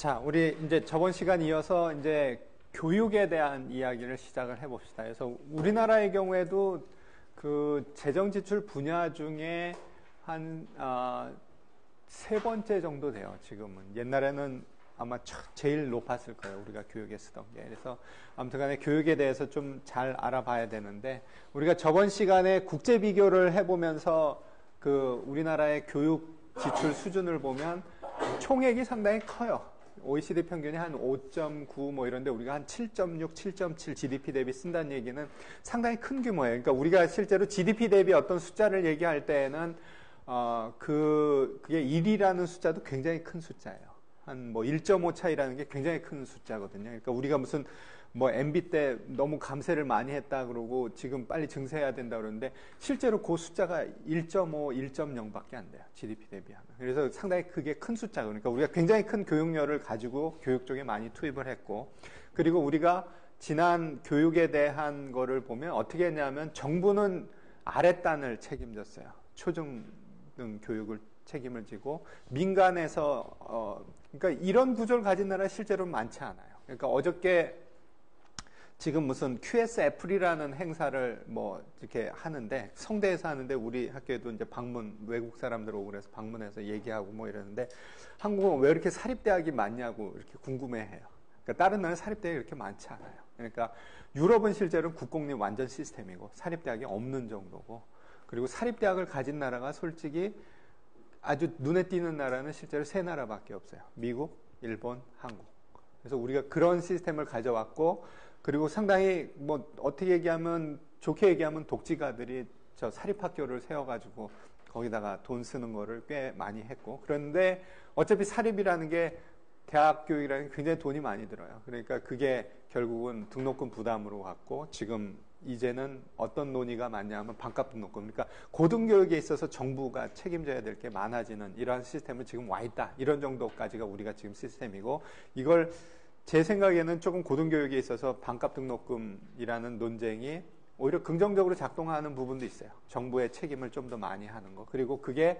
자, 우리 이제 저번 시간 이어서 이제 교육에 대한 이야기를 시작을 해봅시다. 그래서 우리나라의 경우에도 그 재정 지출 분야 중에 한, 세 번째 정도 돼요, 지금은. 옛날에는 아마 제일 높았을 거예요, 우리가 교육에 쓰던 게. 그래서 아무튼 간에 교육에 대해서 좀 잘 알아봐야 되는데, 우리가 저번 시간에 국제 비교를 해보면서 그 우리나라의 교육 지출 수준을 보면 총액이 상당히 커요. OECD 평균이 한 5.9 뭐 이런데 우리가 한 7.6, 7.7 GDP 대비 쓴다는 얘기는 상당히 큰 규모예요. 그러니까 우리가 실제로 GDP 대비 어떤 숫자를 얘기할 때에는 그게 1이라는 숫자도 굉장히 큰 숫자예요. 한 뭐 1.5 차이라는 게 굉장히 큰 숫자거든요. 그러니까 우리가 무슨 뭐 MB 때 너무 감세를 많이 했다 그러고 지금 빨리 증세해야 된다 그러는데 실제로 그 숫자가 1.5, 1.0밖에 안 돼요. GDP 대비하면. 그래서 상당히 그게 큰 숫자고 그러니까 우리가 굉장히 큰 교육열을 가지고 교육 쪽에 많이 투입을 했고 그리고 우리가 지난 교육에 대한 거를 보면 어떻게 했냐면 정부는 아랫단을 책임졌어요. 초중등 교육을 책임을 지고 민간에서 그러니까 이런 구조를 가진 나라 실제로 많지 않아요. 그러니까 어저께 지금 무슨 QSF이라는 행사를 뭐 이렇게 하는데 성대에서 하는데 우리 학교에도 이제 외국 사람들 오고 그래서 방문해서 얘기하고 뭐 이러는데 한국은 왜 이렇게 사립대학이 많냐고 이렇게 궁금해해요. 그러니까 다른 나라는 사립대학이 이렇게 많지 않아요. 그러니까 유럽은 실제로 국공립 완전 시스템이고 사립대학이 없는 정도고 그리고 사립대학을 가진 나라가 솔직히 아주 눈에 띄는 나라는 실제로 세 나라밖에 없어요. 미국, 일본, 한국. 그래서 우리가 그런 시스템을 가져왔고, 그리고 상당히 뭐 어떻게 얘기하면 좋게 얘기하면 독지가들이 저 사립학교를 세워가지고 거기다가 돈 쓰는 거를 꽤 많이 했고, 그런데 어차피 사립이라는 게 대학 교육이라는 게 굉장히 돈이 많이 들어요. 그러니까 그게 결국은 등록금 부담으로 갔고 지금 이제는 어떤 논의가 많냐 하면 반값 등록금. 그러니까 고등교육에 있어서 정부가 책임져야 될 게 많아지는 이러한 시스템은 지금 와 있다. 이런 정도까지가 우리가 지금 시스템이고 이걸 제 생각에는 조금 고등교육에 있어서 반값 등록금이라는 논쟁이 오히려 긍정적으로 작동하는 부분도 있어요. 정부의 책임을 좀 더 많이 하는 거. 그리고 그게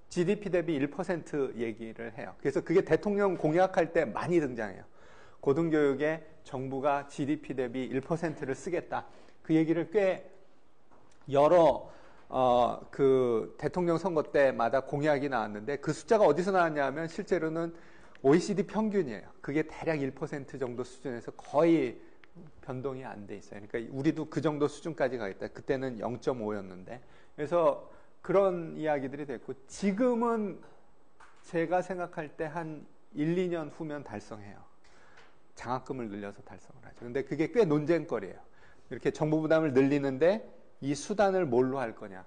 GDP 대비 1% 얘기를 해요. 그래서 그게 대통령 공약할 때 많이 등장해요. 고등교육에 정부가 GDP 대비 1%를 쓰겠다. 그 얘기를 꽤 여러 그 대통령 선거 때마다 공약이 나왔는데 그 숫자가 어디서 나왔냐 하면 실제로는 OECD 평균이에요. 그게 대략 1% 정도 수준에서 거의 변동이 안 돼 있어요. 그러니까 우리도 그 정도 수준까지 가겠다. 그때는 0.5였는데. 그래서 그런 이야기들이 됐고 지금은 제가 생각할 때 한 1, 2년 후면 달성해요. 장학금을 늘려서 달성을 하죠. 근데 그게 꽤 논쟁거리예요. 이렇게 정부 부담을 늘리는데 이 수단을 뭘로 할 거냐.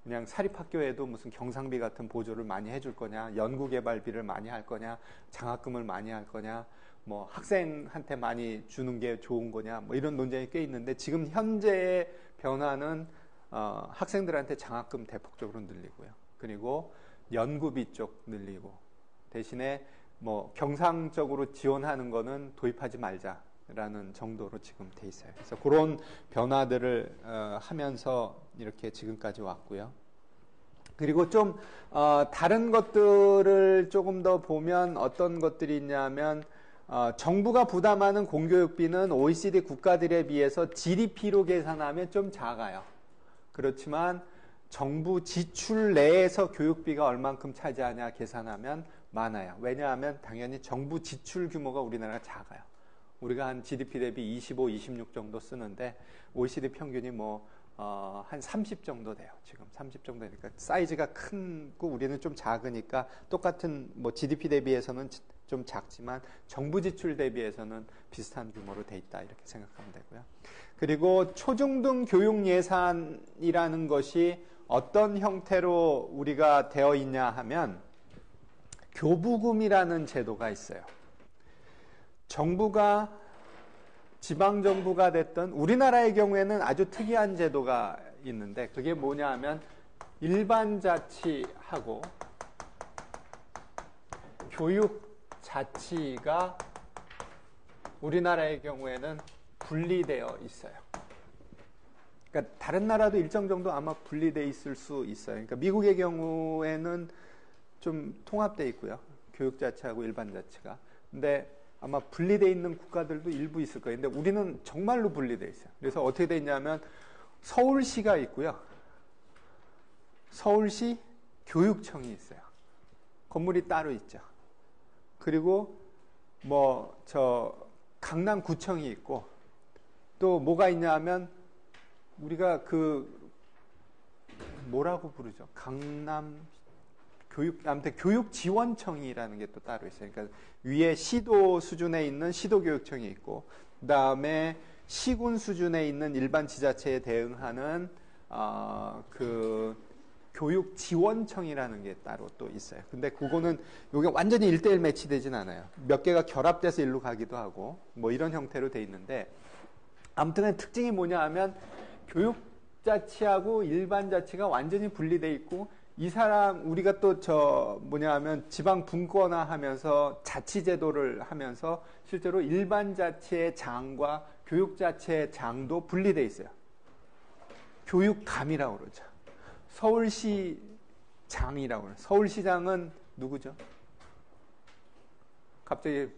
그냥 사립학교에도 무슨 경상비 같은 보조를 많이 해줄 거냐, 연구개발비를 많이 할 거냐, 장학금을 많이 할 거냐, 뭐 학생한테 많이 주는 게 좋은 거냐, 뭐 이런 논쟁이 꽤 있는데 지금 현재의 변화는 학생들한테 장학금 대폭적으로 늘리고요. 그리고 연구비 쪽 늘리고 대신에 뭐 경상적으로 지원하는 거는 도입하지 말자라는 정도로 지금 돼 있어요. 그래서 그런 변화들을 하면서 이렇게 지금까지 왔고요. 그리고 좀 다른 것들을 조금 더 보면 어떤 것들이 있냐면 정부가 부담하는 공교육비는 OECD 국가들에 비해서 GDP로 계산하면 좀 작아요. 그렇지만 정부 지출 내에서 교육비가 얼만큼 차지하냐 계산하면 많아요. 왜냐하면 당연히 정부 지출 규모가 우리나라가 작아요. 우리가 한 GDP 대비 25, 26 정도 쓰는데 OECD 평균이 한 30 정도 돼요. 지금 30 정도 되니까 사이즈가 크고 우리는 좀 작으니까 똑같은 뭐 GDP 대비해서는 좀 작지만 정부 지출 대비해서는 비슷한 규모로 돼 있다 이렇게 생각하면 되고요. 그리고 초중등 교육 예산이라는 것이 어떤 형태로 우리가 되어 있냐 하면 교부금이라는 제도가 있어요. 정부가 지방정부가 됐던 우리나라의 경우에는 아주 특이한 제도가 있는데 그게 뭐냐 하면 일반자치하고 교육자치가 우리나라의 경우에는 분리되어 있어요. 그러니까 다른 나라도 일정 정도 아마 분리되어 있을 수 있어요. 그러니까 미국의 경우에는 좀 통합되어 있고요. 교육자치하고 일반자치가. 근데 아마 분리되어 있는 국가들도 일부 있을 거예요. 근데 우리는 정말로 분리되어 있어요. 그래서 어떻게 되어 있냐면 서울시가 있고요. 서울시 교육청이 있어요. 건물이 따로 있죠. 그리고 강남구청이 있고 또 뭐가 있냐 하면 우리가 뭐라고 부르죠? 아무튼 교육지원청이라는 게 또 따로 있어요. 그러니까 위에 시도 수준에 있는 시도교육청이 있고, 그 다음에 시군 수준에 있는 일반 지자체에 대응하는 교육지원청이라는 게 따로 또 있어요. 근데 그거는 요게 완전히 1대1 매치되진 않아요. 몇 개가 결합돼서 일로 가기도 하고 뭐 이런 형태로 돼 있는데, 아무튼 특징이 뭐냐 하면 교육자치하고 일반자치가 완전히 분리돼 있고, 우리가 또 하면 지방 분권화 하면서 자치제도를 하면서 실제로 일반자치의 장과 교육자치의 장도 분리돼 있어요. 교육감이라고 그러죠. 서울시장이라고 그래요. 서울시장은 누구죠? 갑자기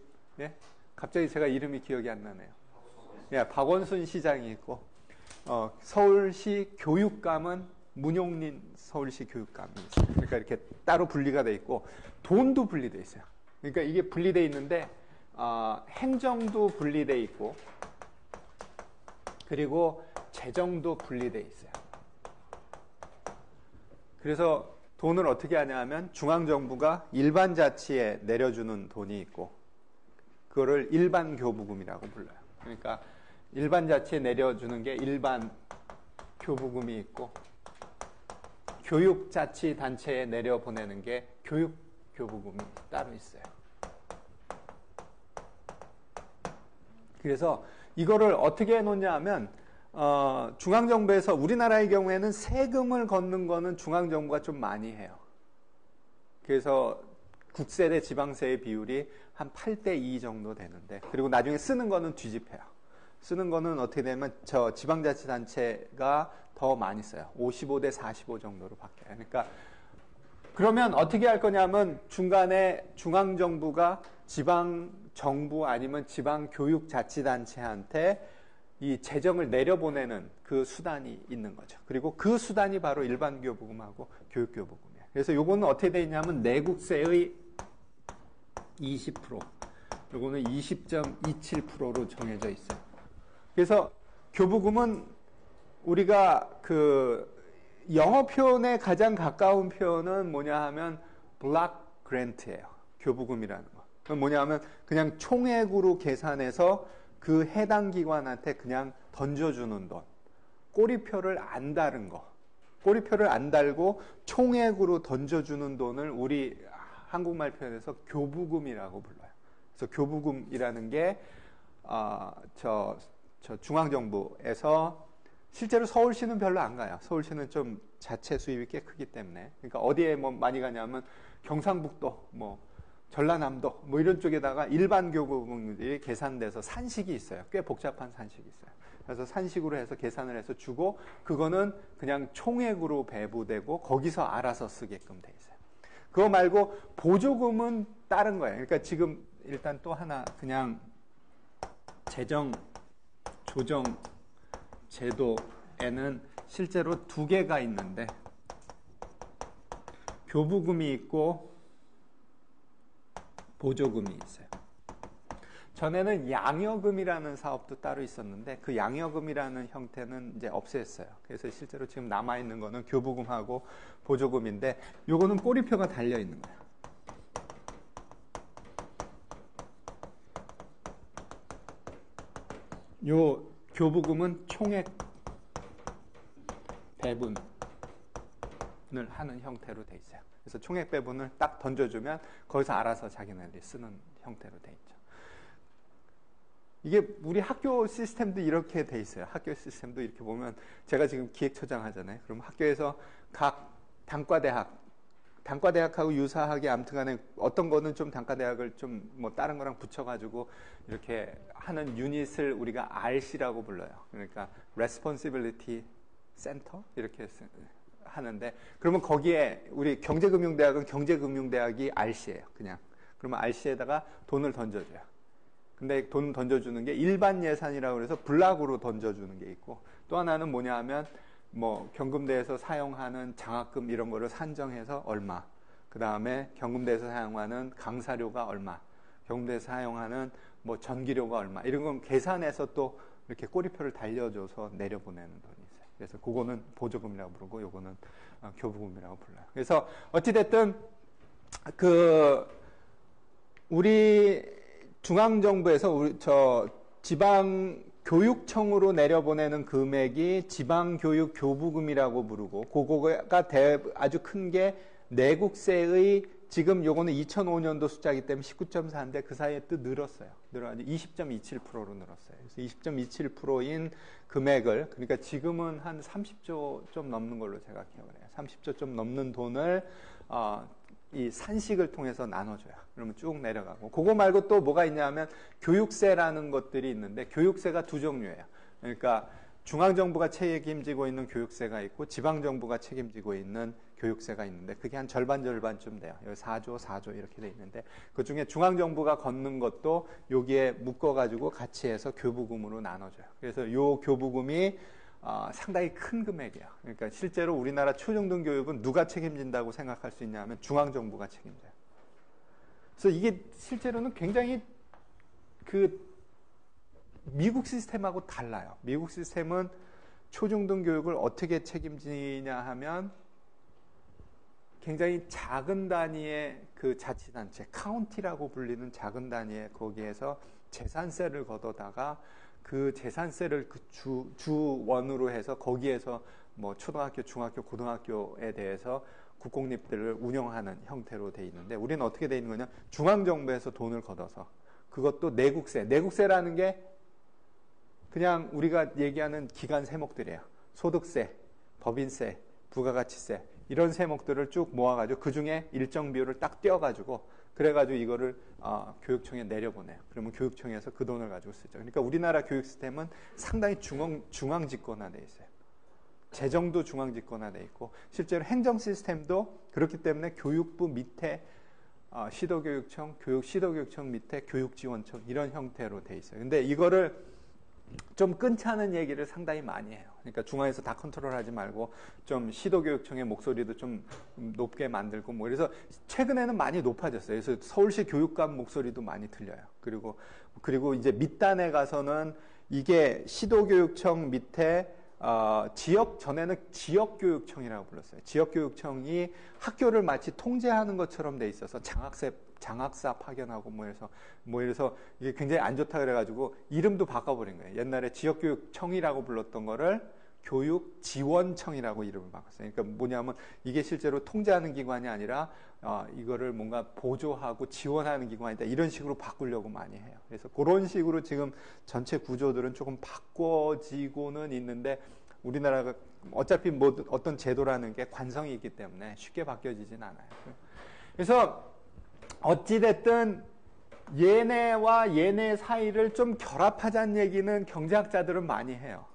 제가 이름이 기억이 안 나네요. 박원순 시장이 있고, 서울시 교육감은 문용린 서울시 교육감이 있어요. 그러니까 이렇게 따로 분리가 돼 있고, 돈도 분리돼 있어요. 그러니까 이게 분리돼 있는데, 행정도 분리돼 있고, 그리고 재정도 분리돼 있어요. 그래서 돈을 어떻게 하냐 하면 중앙정부가 일반자치에 내려주는 돈이 있고, 그거를 일반교부금이라고 불러요. 그러니까 일반자치에 내려주는 게 일반교부금이 있고, 교육자치단체에 내려보내는 게 교육교부금이 따로 있어요. 그래서 이거를 어떻게 해놓냐 하면 중앙정부에서 우리나라의 경우에는 세금을 걷는 거는 중앙정부가 좀 많이 해요. 그래서 국세 대 지방세의 비율이 한 8대2 정도 되는데, 그리고 나중에 쓰는 거는 뒤집혀요. 쓰는 거는 어떻게 되면 지방자치단체가 더 많이 써요. 55대 45 정도로 바뀌어요. 그러니까 그러면 어떻게 할 거냐면 중간에 중앙정부가 지방정부 아니면 지방교육자치단체한테 이 재정을 내려보내는 그 수단이 있는 거죠. 그리고 그 수단이 바로 일반교부금하고 교육교부금이에요. 그래서 요거는 어떻게 되어 있냐면 내국세의 20%, 요거는 20.27%로 정해져 있어요. 그래서 교부금은 우리가 영어 표현에 가장 가까운 표현은 뭐냐 하면 블락 그랜트예요. 교부금이라는 거. 그건 뭐냐 하면 그냥 총액으로 계산해서 그 해당 기관한테 그냥 던져주는 돈. 꼬리표를 안 달은 거. 꼬리표를 안 달고 총액으로 던져주는 돈을 우리 한국말 표현에서 교부금이라고 불러요. 그래서 교부금이라는 게 중앙정부에서 실제로 서울시는 별로 안 가요. 서울시는 좀 자체 수입이 꽤 크기 때문에. 그러니까 어디에 많이 가냐면 경상북도, 전라남도, 이런 쪽에다가 일반 교부금들이 계산돼서 산식이 있어요. 꽤 복잡한 산식이 있어요. 그래서 산식으로 해서 계산을 해서 주고, 그거는 그냥 총액으로 배부되고 거기서 알아서 쓰게끔 돼 있어요. 그거 말고 보조금은 다른 거예요. 그러니까 지금 일단 또 하나 그냥 재정 조정 제도에는 실제로 두 개가 있는데, 교부금이 있고 보조금이 있어요. 전에는 양여금이라는 사업도 따로 있었는데 그 양여금이라는 형태는 이제 없앴어요. 그래서 실제로 지금 남아있는 거는 교부금하고 보조금인데, 요거는 꼬리표가 달려 있는 거예요. 요 교부금은 총액 배분을 하는 형태로 돼 있어요. 그래서 총액 배분을 딱 던져주면 거기서 알아서 자기네들이 쓰는 형태로 돼 있죠. 이게 우리 학교 시스템도 이렇게 돼 있어요. 학교 시스템도 이렇게 보면, 제가 지금 기획처장 하잖아요. 그럼 학교에서 각 단과대학하고 유사하게 아무튼 간에 어떤 거는 좀 단과대학을 좀 다른 거랑 붙여가지고 이렇게 하는 유닛을 우리가 RC라고 불러요. 그러니까 Responsibility Center 이렇게 하는데, 그러면 거기에 우리 경제금융대학은 경제금융대학이 RC예요. 그냥 그러면 RC에다가 돈을 던져줘요. 근데 돈 던져주는 게 일반 예산이라고 해서 블락으로 던져주는 게 있고, 또 하나는 뭐냐 하면 뭐 경금대에서 사용하는 장학금 이런 거를 산정해서 얼마, 그 다음에 경금대에서 사용하는 강사료가 얼마, 경금대에서 사용하는 뭐 전기료가 얼마, 이런 건 계산해서 또 이렇게 꼬리표를 달려줘서 내려보내는 돈이 있어요. 그래서 그거는 보조금이라고 부르고 요거는 교부금이라고 불러요. 그래서 어찌됐든 우리 중앙정부에서 지방교육청으로 내려보내는 금액이 지방교육교부금이라고 부르고, 그거가 아주 큰 게 내국세의, 지금 요거는 2005년도 숫자이기 때문에 19.4인데 그 사이에 또 늘었어요. 늘어가지고 20.27%로 늘었어요. 그래서 20.27%인 금액을, 그러니까 지금은 한 30조 좀 넘는 걸로 제가 기억을 해요. 30조 좀 넘는 돈을 이 산식을 통해서 나눠줘요. 그러면 쭉 내려가고, 그거 말고 또 뭐가 있냐면 교육세라는 것들이 있는데, 교육세가 두 종류예요. 그러니까 중앙정부가 책임지고 있는 교육세가 있고 지방정부가 책임지고 있는 교육세가 있는데, 그게 한 절반쯤 돼요. 여기 4조 이렇게 돼 있는데, 그 중에 중앙정부가 걷는 것도 여기에 묶어가지고 같이 해서 교부금으로 나눠줘요. 그래서 요 교부금이 상당히 큰 금액이에요. 그러니까 실제로 우리나라 초중등 교육은 누가 책임진다고 생각할 수 있냐면 중앙정부가 책임져요. 그래서 이게 실제로는 굉장히 미국 시스템하고 달라요. 미국 시스템은 초중등 교육을 어떻게 책임지냐 하면 굉장히 작은 단위의 그 자치단체, 카운티라고 불리는 작은 단위의 거기에서 재산세를 걷어다가 그 재산세를 그 주원으로 해서 거기에서 뭐 초등학교, 중학교, 고등학교에 대해서 국공립들을 운영하는 형태로 돼 있는데, 우리는 어떻게 돼 있는 거냐? 중앙정부에서 돈을 걷어서, 그것도 내국세라는 게 그냥 우리가 얘기하는 기간 세목들이에요. 소득세, 법인세, 부가가치세, 이런 세목들을 쭉 모아가지고 그 중에 일정 비율을 딱 떼어가지고 그래가지고 이거를 교육청에 내려보내요. 그러면 교육청에서 그 돈을 가지고 쓰죠. 그러니까 우리나라 교육 시스템은 상당히 중앙 집권화되어 있어요. 재정도 중앙 집권화되어 있고, 실제로 행정 시스템도 그렇기 때문에 교육부 밑에 시도교육청, 시도교육청 밑에 교육지원청, 이런 형태로 되어 있어요. 근데 이거를 좀 끊자는 얘기를 상당히 많이 해요. 그러니까 중앙에서 다 컨트롤하지 말고 좀 시도교육청의 목소리도 좀 높게 만들고 뭐, 그래서 최근에는 많이 높아졌어요. 그래서 서울시 교육감 목소리도 많이 들려요. 그리고 이제 밑단에 가서는 이게 시도교육청 밑에 전에는 지역교육청이라고 불렀어요. 지역교육청이 학교를 마치 통제하는 것처럼 돼 있어서 장학사 파견하고 뭐 이래서 이게 굉장히 안 좋다 그래가지고 이름도 바꿔버린 거예요. 옛날에 지역교육청이라고 불렀던 거를 교육지원청이라고 이름을 바꿨어요. 그러니까 뭐냐면 이게 실제로 통제하는 기관이 아니라 이거를 뭔가 보조하고 지원하는 기관이다, 이런 식으로 바꾸려고 많이 해요. 그래서 그런 식으로 지금 전체 구조들은 조금 바꿔지고는 있는데, 우리나라가 어차피 뭐 어떤 제도라는 게 관성이 있기 때문에 쉽게 바뀌어지진 않아요. 그래서 어찌됐든 얘네와 얘네 사이를 좀 결합하자는 얘기는 경제학자들은 많이 해요.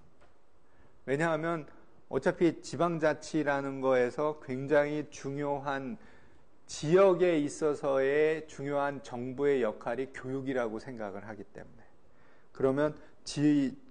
왜냐하면 어차피 지방자치라는 거에서 굉장히 중요한 지역에 있어서의 중요한 정부의 역할이 교육이라고 생각을 하기 때문에, 그러면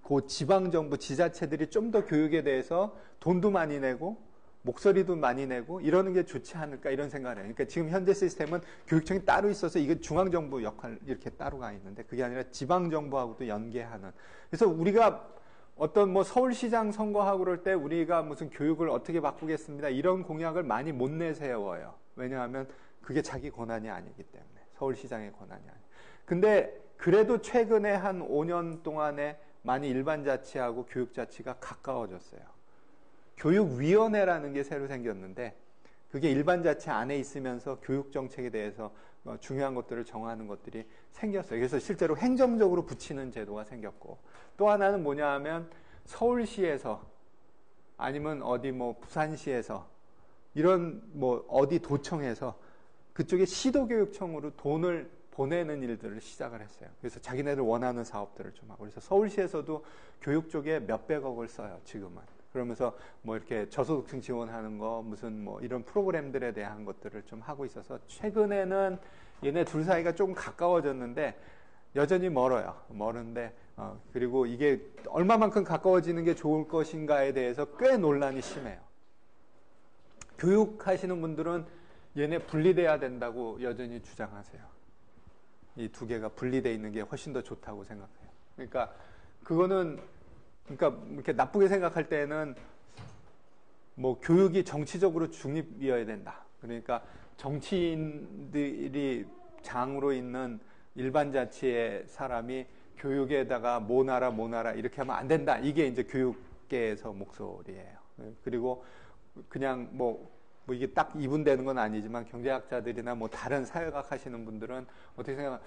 그 지방정부, 지자체들이 좀 더 교육에 대해서 돈도 많이 내고 목소리도 많이 내고 이러는 게 좋지 않을까, 이런 생각을 해요. 그러니까 지금 현재 시스템은 교육청이 따로 있어서 이건 중앙정부 역할 이렇게 따로 가 있는데, 그게 아니라 지방정부하고도 연계하는. 그래서 우리가 어떤 뭐 서울시장 선거하고 그럴 때 우리가 무슨 교육을 어떻게 바꾸겠습니다, 이런 공약을 많이 못 내세워요. 왜냐하면 그게 자기 권한이 아니기 때문에, 서울시장의 권한이 아니에요. 근데 그래도 최근에 한 5년 동안에 많이 일반자치하고 교육자치가 가까워졌어요. 교육위원회라는 게 새로 생겼는데, 그게 일반자치 안에 있으면서 교육정책에 대해서 중요한 것들을 정하는 것들이 생겼어요. 그래서 실제로 행정적으로 붙이는 제도가 생겼고, 또 하나는 뭐냐 하면 서울시에서 아니면 어디 뭐 부산시에서 이런 뭐 어디 도청에서 그쪽에 시도교육청으로 돈을 보내는 일들을 시작을 했어요. 그래서 자기네들 원하는 사업들을 좀 하고, 그래서 서울시에서도 교육 쪽에 몇백억을 써요, 지금은. 그러면서 뭐 이렇게 저소득층 지원하는 거, 무슨 뭐 이런 프로그램들에 대한 것들을 좀 하고 있어서, 최근에는 얘네 둘 사이가 조금 가까워졌는데 여전히 멀어요. 멀은데 그리고 이게 얼마만큼 가까워지는 게 좋을 것인가에 대해서 꽤 논란이 심해요. 교육하시는 분들은 얘네 분리돼야 된다고 여전히 주장하세요. 이 두 개가 분리되어 있는 게 훨씬 더 좋다고 생각해요. 그러니까 그거는 이렇게 나쁘게 생각할 때는 뭐 교육이 정치적으로 중립이어야 된다. 그러니까 정치인들이 장으로 있는 일반 자치의 사람이 교육에다가 뭐나라 이렇게 하면 안 된다. 이게 이제 교육계에서 목소리예요. 그리고 그냥 뭐 이게 딱 이분되는 건 아니지만 경제학자들이나 뭐 다른 사회학 하시는 분들은 어떻게 생각하면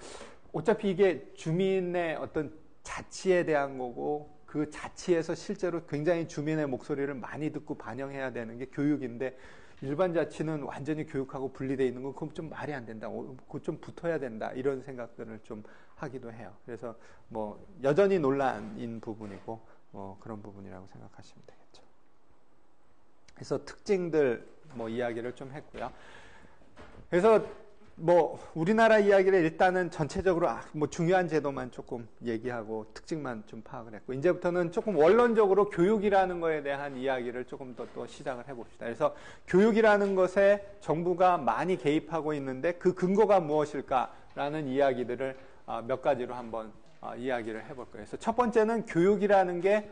어차피 이게 주민의 어떤 자치에 대한 거고 그 자치에서 실제로 굉장히 주민의 목소리를 많이 듣고 반영해야 되는 게 교육인데 일반 자치는 완전히 교육하고 분리되어 있는 건 그건 좀 말이 안 된다. 그거 좀 붙어야 된다. 이런 생각들을 좀 하기도 해요. 그래서 뭐 여전히 논란인 부분이고 그런 부분이라고 생각하시면 되겠죠. 그래서 특징들 뭐 이야기를 좀 했고요. 그래서 뭐 우리나라 이야기를 일단은 전체적으로 뭐 중요한 제도만 조금 얘기하고 특징만 좀 파악을 했고 이제부터는 조금 원론적으로 교육이라는 거에 대한 이야기를 조금 더 또 시작을 해봅시다. 그래서 교육이라는 것에 정부가 많이 개입하고 있는데 그 근거가 무엇일까라는 이야기들을 몇 가지로 한번 이야기를 해볼 거예요. 그래서 첫 번째는 교육이라는 게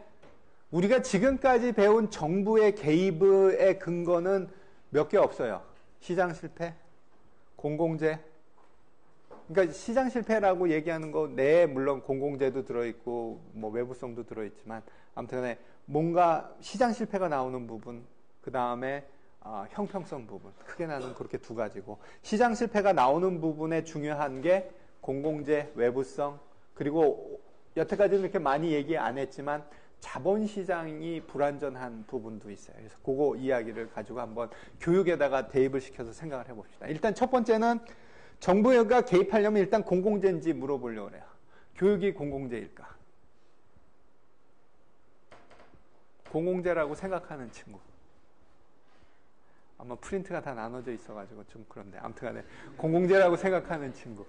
우리가 지금까지 배운 정부의 개입의 근거는 몇 개 없어요. 시장 실패, 공공재. 그러니까 시장 실패라고 얘기하는 거, 물론 공공재도 들어있고, 뭐 외부성도 들어있지만, 아무튼 뭔가 시장 실패가 나오는 부분, 그 다음에 형평성 부분. 크게 나는 그렇게 두 가지고, 시장 실패가 나오는 부분에 중요한 게 공공재, 외부성, 그리고 여태까지는 이렇게 많이 얘기 안 했지만, 자본시장이 불완전한 부분도 있어요. 그래서 그거 이야기를 가지고 한번 교육에다가 대입을 시켜서 생각을 해봅시다. 일단 첫 번째는 정부가 개입하려면 일단 공공재인지 물어보려고 해요. 교육이 공공재일까? 공공재라고 생각하는 친구. 아마 프린트가 다 나눠져 있어가지고 좀 그런데 아무튼 간에 공공재라고 생각하는 친구.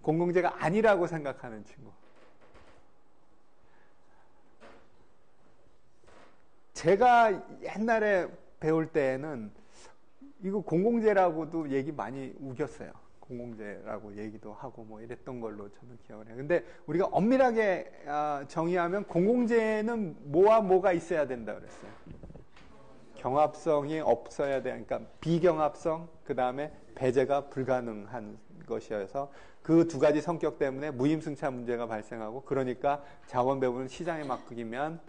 공공재가 아니라고 생각하는 친구. 제가 옛날에 배울 때에는 이거 공공재라고도 얘기 많이 우겼어요. 공공재라고 얘기도 하고 뭐 이랬던 걸로 저는 기억을 해요. 근데 우리가 엄밀하게 정의하면 공공재는 뭐와 뭐가 있어야 된다 그랬어요. 경합성이 없어야 돼. 그러니까 비경합성, 그 다음에 배제가 불가능한 것이어서 그 두 가지 성격 때문에 무임승차 문제가 발생하고 그러니까 자원 배분은 시장에 맡기면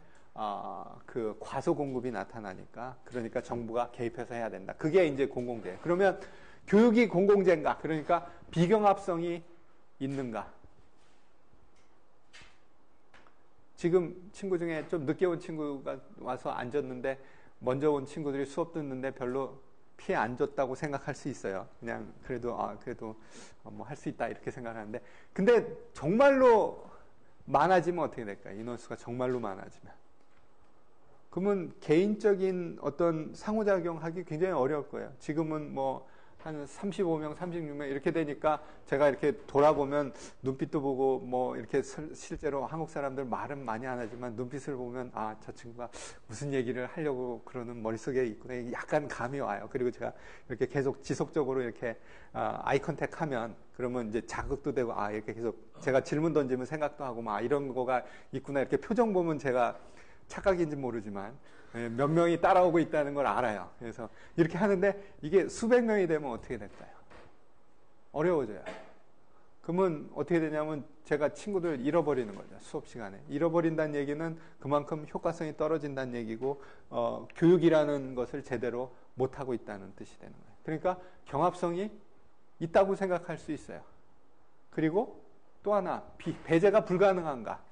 그 과소 공급이 나타나니까 그러니까 정부가 개입해서 해야 된다. 그게 이제 공공재. 그러면 교육이 공공재인가? 그러니까 비경합성이 있는가? 지금 친구 중에 좀 늦게 온 친구가 와서 앉았는데 먼저 온 친구들이 수업 듣는데 별로 피해 안 줬다고 생각할 수 있어요. 그냥 그래도 뭐 할 수 있다 이렇게 생각하는데 근데 정말로 많아지면 어떻게 될까요? 인원수가 정말로 많아지면. 그러면 개인적인 어떤 상호작용하기 굉장히 어려울 거예요. 지금은 뭐 한 35명, 36명 이렇게 되니까 제가 이렇게 돌아보면 눈빛도 보고 뭐 이렇게 실제로 한국 사람들 말은 많이 안 하지만 눈빛을 보면 저 친구가 무슨 얘기를 하려고 그러는 머릿속에 있구나. 약간 감이 와요. 그리고 제가 이렇게 계속 지속적으로 이렇게 아이 컨택 하면 그러면 이제 자극도 되고 이렇게 계속 제가 질문 던지면 생각도 하고 이런 거가 있구나. 이렇게 표정 보면 제가 착각인지 모르지만 몇 명이 따라오고 있다는 걸 알아요. 그래서 이렇게 하는데 이게 수백 명이 되면 어떻게 될까요? 어려워져요. 그러면 어떻게 되냐면 제가 친구들 잃어버리는 거죠. 수업 시간에. 잃어버린다는 얘기는 그만큼 효과성이 떨어진다는 얘기고 교육이라는 것을 제대로 못하고 있다는 뜻이 되는 거예요. 그러니까 경합성이 있다고 생각할 수 있어요. 그리고 또 하나 배제가 불가능한가?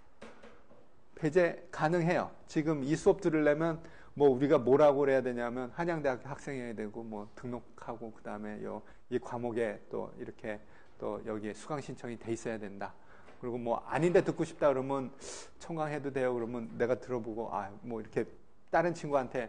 배제 가능해요. 지금 이 수업 들으려면 뭐 우리가 뭐라고 그래야 되냐면 한양대학교 학생회야 되고 뭐 등록하고 그 다음에 이 과목에 또 이렇게 또 여기에 수강 신청이 돼 있어야 된다. 그리고 뭐 아닌데 듣고 싶다 그러면 청강해도 돼요. 그러면 내가 들어보고 뭐 이렇게 다른 친구한테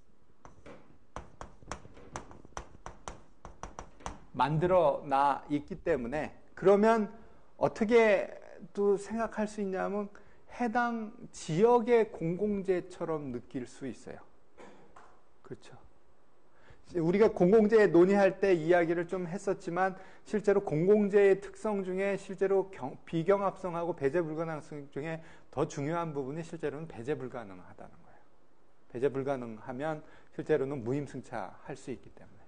만들어 놔 있기 때문에 그러면 어떻게 또 생각할 수 있냐면 해당 지역의 공공재처럼 느낄 수 있어요. 그렇죠. 우리가 공공재 논의할 때 이야기를 좀 했었지만 실제로 공공재의 특성 중에 실제로 비경합성하고 배제 불가능성 중에 더 중요한 부분이 실제로는 배제 불가능하다는 거예요. 배제 불가능하면 실제로는 무임승차할 수 있기 때문에.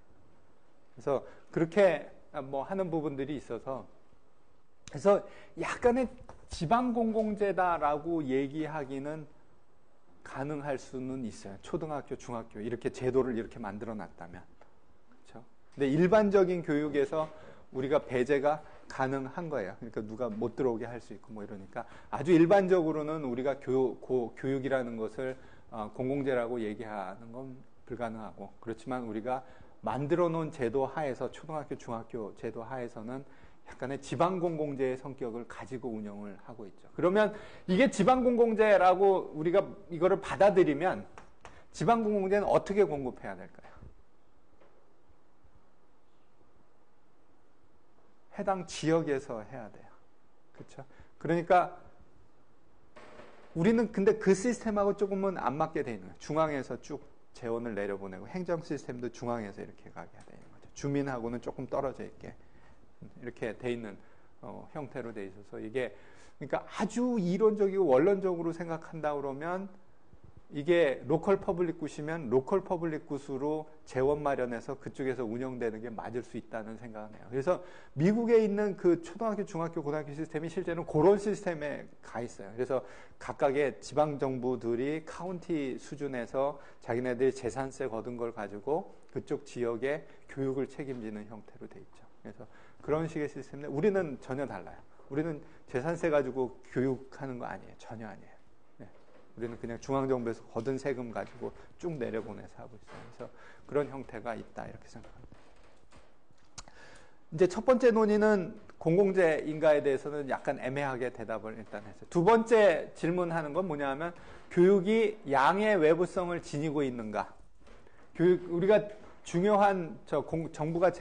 그래서 그렇게 뭐 하는 부분들이 있어서 그래서 약간의 지방공공재다라고 얘기하기는 가능할 수는 있어요. 초등학교, 중학교 이렇게 제도를 이렇게 만들어 놨다면. 그렇죠? 근데 일반적인 교육에서 우리가 배제가 가능한 거예요. 그러니까 누가 못 들어오게 할 수 있고 뭐 이러니까 아주 일반적으로는 우리가 교육이라는 것을 공공재라고 얘기하는 건 불가능하고 그렇지만 우리가 만들어 놓은 제도 하에서 초등학교, 중학교 제도 하에서는 약간의 지방공공재의 성격을 가지고 운영을 하고 있죠. 그러면 이게 지방공공재라고 우리가 이거를 받아들이면 지방공공재는 어떻게 공급해야 될까요? 해당 지역에서 해야 돼요. 그렇죠? 그러니까 우리는 근데 그 시스템하고 조금은 안 맞게 돼 있는 거예요. 중앙에서 쭉 재원을 내려보내고 행정 시스템도 중앙에서 이렇게 가게 되는 거죠. 주민하고는 조금 떨어져 있게 이렇게 돼 있는 형태로 돼 있어서 이게 그러니까 아주 이론적이고 원론적으로 생각한다 그러면 이게 로컬 퍼블릭 굿이면 로컬 퍼블릭 굿으로 재원 마련해서 그쪽에서 운영되는 게 맞을 수 있다는 생각을 해요. 그래서 미국에 있는 그 초등학교, 중학교, 고등학교 시스템이 실제로는 그런 시스템에 가 있어요. 그래서 각각의 지방 정부들이 카운티 수준에서 자기네들이 재산세 거둔 걸 가지고 그쪽 지역의 교육을 책임지는 형태로 돼 있죠. 그래서 그런 식의 시스템인데 우리는 전혀 달라요. 우리는 재산세 가지고 교육하는 거 아니에요. 전혀 아니에요. 네. 우리는 그냥 중앙정부에서 거둔 세금 가지고 쭉 내려보내서 하고 있어요. 그래서 그런 형태가 있다 이렇게 생각합니다. 이제 첫 번째 논의는 공공재인가에 대해서는 약간 애매하게 대답을 일단 했어요. 두 번째 질문하는 건 뭐냐면 교육이 양의 외부성을 지니고 있는가? 우리가 중요한 정부가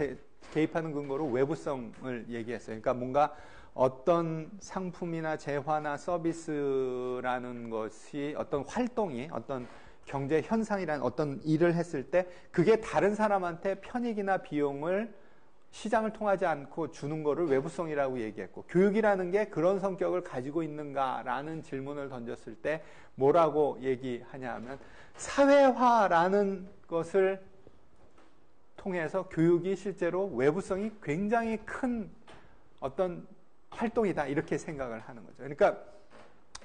개입하는 근거로 외부성을 얘기했어요. 그러니까 뭔가 어떤 상품이나 재화나 서비스라는 것이 어떤 활동이 어떤 경제 현상이라는 어떤 일을 했을 때 그게 다른 사람한테 편익이나 비용을 시장을 통하지 않고 주는 거를 외부성이라고 얘기했고 교육이라는 게 그런 성격을 가지고 있는가라는 질문을 던졌을 때 뭐라고 얘기하냐 하면 사회화라는 것을 통해서 교육이 실제로 외부성이 굉장히 큰 어떤 활동이다 이렇게 생각을 하는 거죠. 그러니까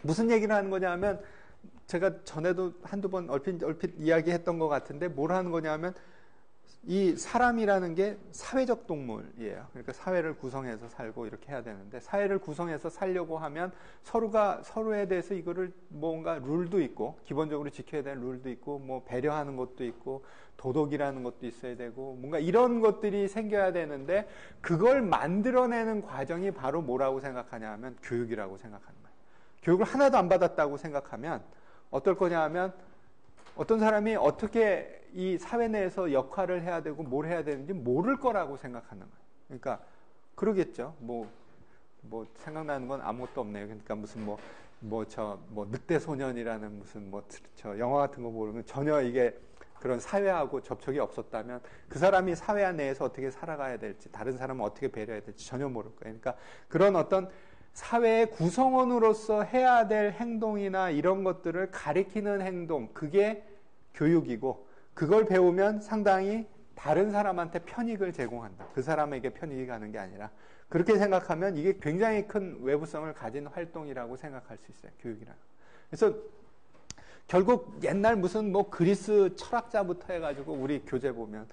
무슨 얘기를 하는 거냐 하면 제가 전에도 한두 번 얼핏 이야기했던 것 같은데 뭘 하는 거냐 하면 이 사람이라는 게 사회적 동물이에요. 그러니까 사회를 구성해서 살고 이렇게 해야 되는데 사회를 구성해서 살려고 하면 서로가 서로에 대해서 이거를 뭔가 룰도 있고 기본적으로 지켜야 될 룰도 있고 뭐 배려하는 것도 있고 도덕이라는 것도 있어야 되고 뭔가 이런 것들이 생겨야 되는데 그걸 만들어내는 과정이 바로 뭐라고 생각하냐 하면 교육이라고 생각하는 거예요. 교육을 하나도 안 받았다고 생각하면 어떨 거냐 하면 어떤 사람이 어떻게 이 사회 내에서 역할을 해야 되고 뭘 해야 되는지 모를 거라고 생각하는 거예요. 그러니까 그러겠죠. 뭐 생각나는 건 아무것도 없네요. 그러니까 무슨 늑대 소년이라는 무슨 저 영화 같은 거 보면 전혀 이게 그런 사회하고 접촉이 없었다면 그 사람이 사회 내에서 어떻게 살아가야 될지 다른 사람은 어떻게 배려해야 될지 전혀 모를 거예요. 그러니까 그런 어떤 사회의 구성원으로서 해야 될 행동이나 이런 것들을 가리키는 행동, 그게 교육이고 그걸 배우면 상당히 다른 사람한테 편익을 제공한다. 그 사람에게 편익이 가는 게 아니라 그렇게 생각하면 이게 굉장히 큰 외부성을 가진 활동이라고 생각할 수 있어요. 교육이라는. 그래서 결국 옛날 무슨 그리스 철학자부터 해가지고 우리 교재 보면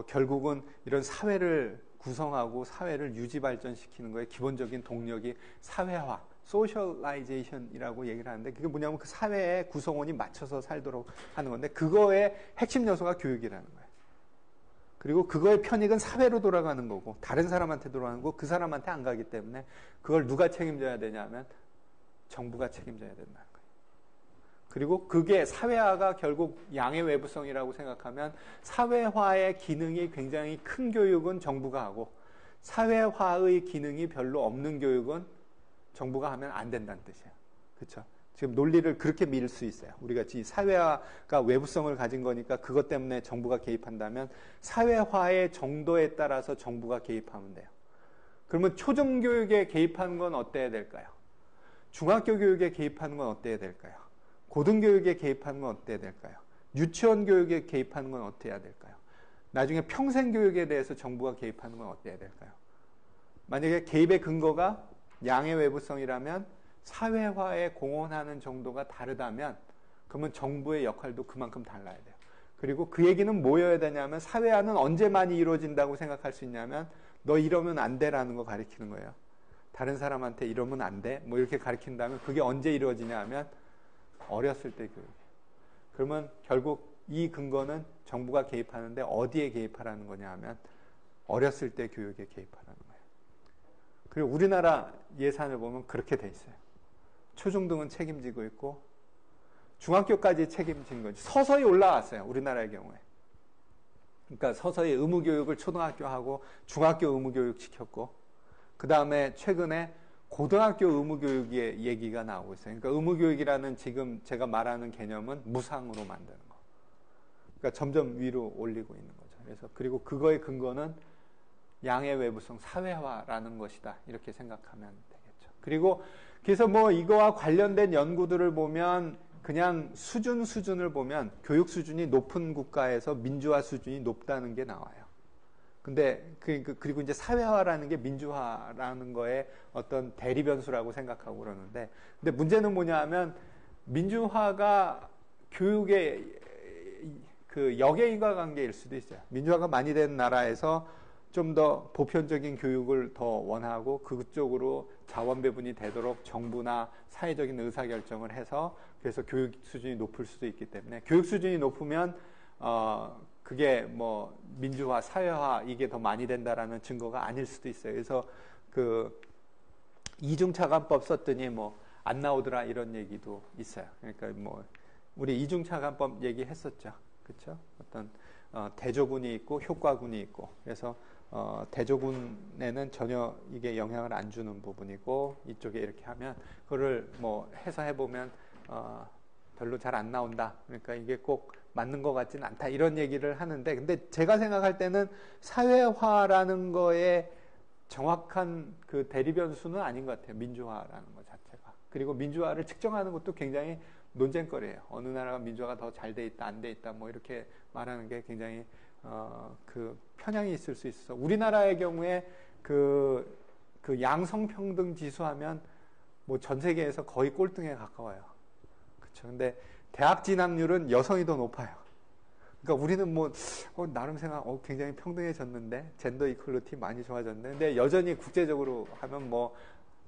결국은 이런 사회를 구성하고 사회를 유지 발전시키는 거에 기본적인 동력이 사회화, 소셜라이제이션이라고 얘기를 하는데 그게 뭐냐면 그 사회의 구성원이 맞춰서 살도록 하는 건데 그거의 핵심 요소가 교육이라는 거예요. 그리고 그거의 편익은 사회로 돌아가는 거고 다른 사람한테 돌아가는 거고 그 사람한테 안 가기 때문에 그걸 누가 책임져야 되냐면 정부가 책임져야 된다는 거예요. 그리고 그게 사회화가 결국 양의 외부성이라고 생각하면 사회화의 기능이 굉장히 큰 교육은 정부가 하고 사회화의 기능이 별로 없는 교육은 정부가 하면 안 된다는 뜻이에요. 그렇죠? 지금 논리를 그렇게 밀 수 있어요. 우리가 이 사회화가 외부성을 가진 거니까 그것 때문에 정부가 개입한다면 사회화의 정도에 따라서 정부가 개입하면 돼요. 그러면 초중교육에 개입하는 건 어때야 될까요? 중학교 교육에 개입하는 건 어때야 될까요? 고등교육에 개입하는 건 어때야 될까요? 유치원 교육에 개입하는 건 어때야 될까요? 나중에 평생교육에 대해서 정부가 개입하는 건 어때야 될까요? 만약에 개입의 근거가 양의 외부성이라면 사회화에 공헌하는 정도가 다르다면 그러면 정부의 역할도 그만큼 달라야 돼요. 그리고 그 얘기는 뭐여야 되냐면 사회화는 언제 많이 이루어진다고 생각할 수 있냐면 너 이러면 안 돼라는 거 가르치는 거예요. 다른 사람한테 이러면 안 돼. 뭐 이렇게 가르친다면 그게 언제 이루어지냐 하면 어렸을 때 교육이에요. 그러면 결국 이 근거는 정부가 개입하는데 어디에 개입하라는 거냐 하면 어렸을 때 교육에 개입하라는 거예요. 그리고 우리나라 예산을 보면 그렇게 돼 있어요. 초중등은 책임지고 있고 중학교까지 책임진 거지. 서서히 올라왔어요. 우리나라의 경우에. 그러니까 서서히 의무교육을 초등학교 하고 중학교 의무교육 시켰고 그 다음에 최근에 고등학교 의무교육의 얘기가 나오고 있어요. 그러니까 의무교육이라는 지금 제가 말하는 개념은 무상으로 만드는 거. 그러니까 점점 위로 올리고 있는 거죠. 그래서 그리고 그거의 근거는 양의 외부성 사회화라는 것이다. 이렇게 생각하면 되겠죠. 그리고 그래서 뭐 이거와 관련된 연구들을 보면 그냥 수준을 보면 교육 수준이 높은 국가에서 민주화 수준이 높다는 게 나와요. 근데 그리고 이제 사회화라는 게 민주화라는 거에 어떤 대리 변수라고 생각하고 그러는데 근데 문제는 뭐냐 하면 민주화가 교육의 그 역의 관계일 수도 있어요. 민주화가 많이 된 나라에서 좀 더 보편적인 교육을 더 원하고 그쪽으로 자원 배분이 되도록 정부나 사회적인 의사결정을 해서 그래서 교육 수준이 높을 수도 있기 때문에 교육 수준이 높으면 그게 뭐 민주화, 사회화 이게 더 많이 된다라는 증거가 아닐 수도 있어요. 그래서 그 이중차관법 썼더니 뭐 안 나오더라 이런 얘기도 있어요. 그러니까 뭐 우리 이중차관법 얘기했었죠. 그렇죠? 어떤 대조군이 있고 효과군이 있고 그래서 대조군에는 전혀 이게 영향을 안 주는 부분이고 이쪽에 이렇게 하면 그거를 뭐 해서 해보면 별로 잘 안 나온다. 그러니까 이게 꼭 맞는 것 같지는 않다. 이런 얘기를 하는데 근데 제가 생각할 때는 사회화라는 거에 정확한 그 대리변수는 아닌 것 같아요. 민주화라는 것 자체가. 그리고 민주화를 측정하는 것도 굉장히 논쟁거리예요. 어느 나라가 민주화가 더 잘 돼 있다, 안 돼 있다, 뭐 이렇게 말하는 게 굉장히 그 편향이 있을 수 있어. 우리나라의 경우에 그 양성평등 지수하면 뭐 전 세계에서 거의 꼴등에 가까워요. 그렇죠. 근데 대학 진학률은 여성이 더 높아요. 그러니까 우리는 뭐 나름 생각 굉장히 평등해졌는데 젠더 이퀄리티 많이 좋아졌는데 근데 여전히 국제적으로 하면 뭐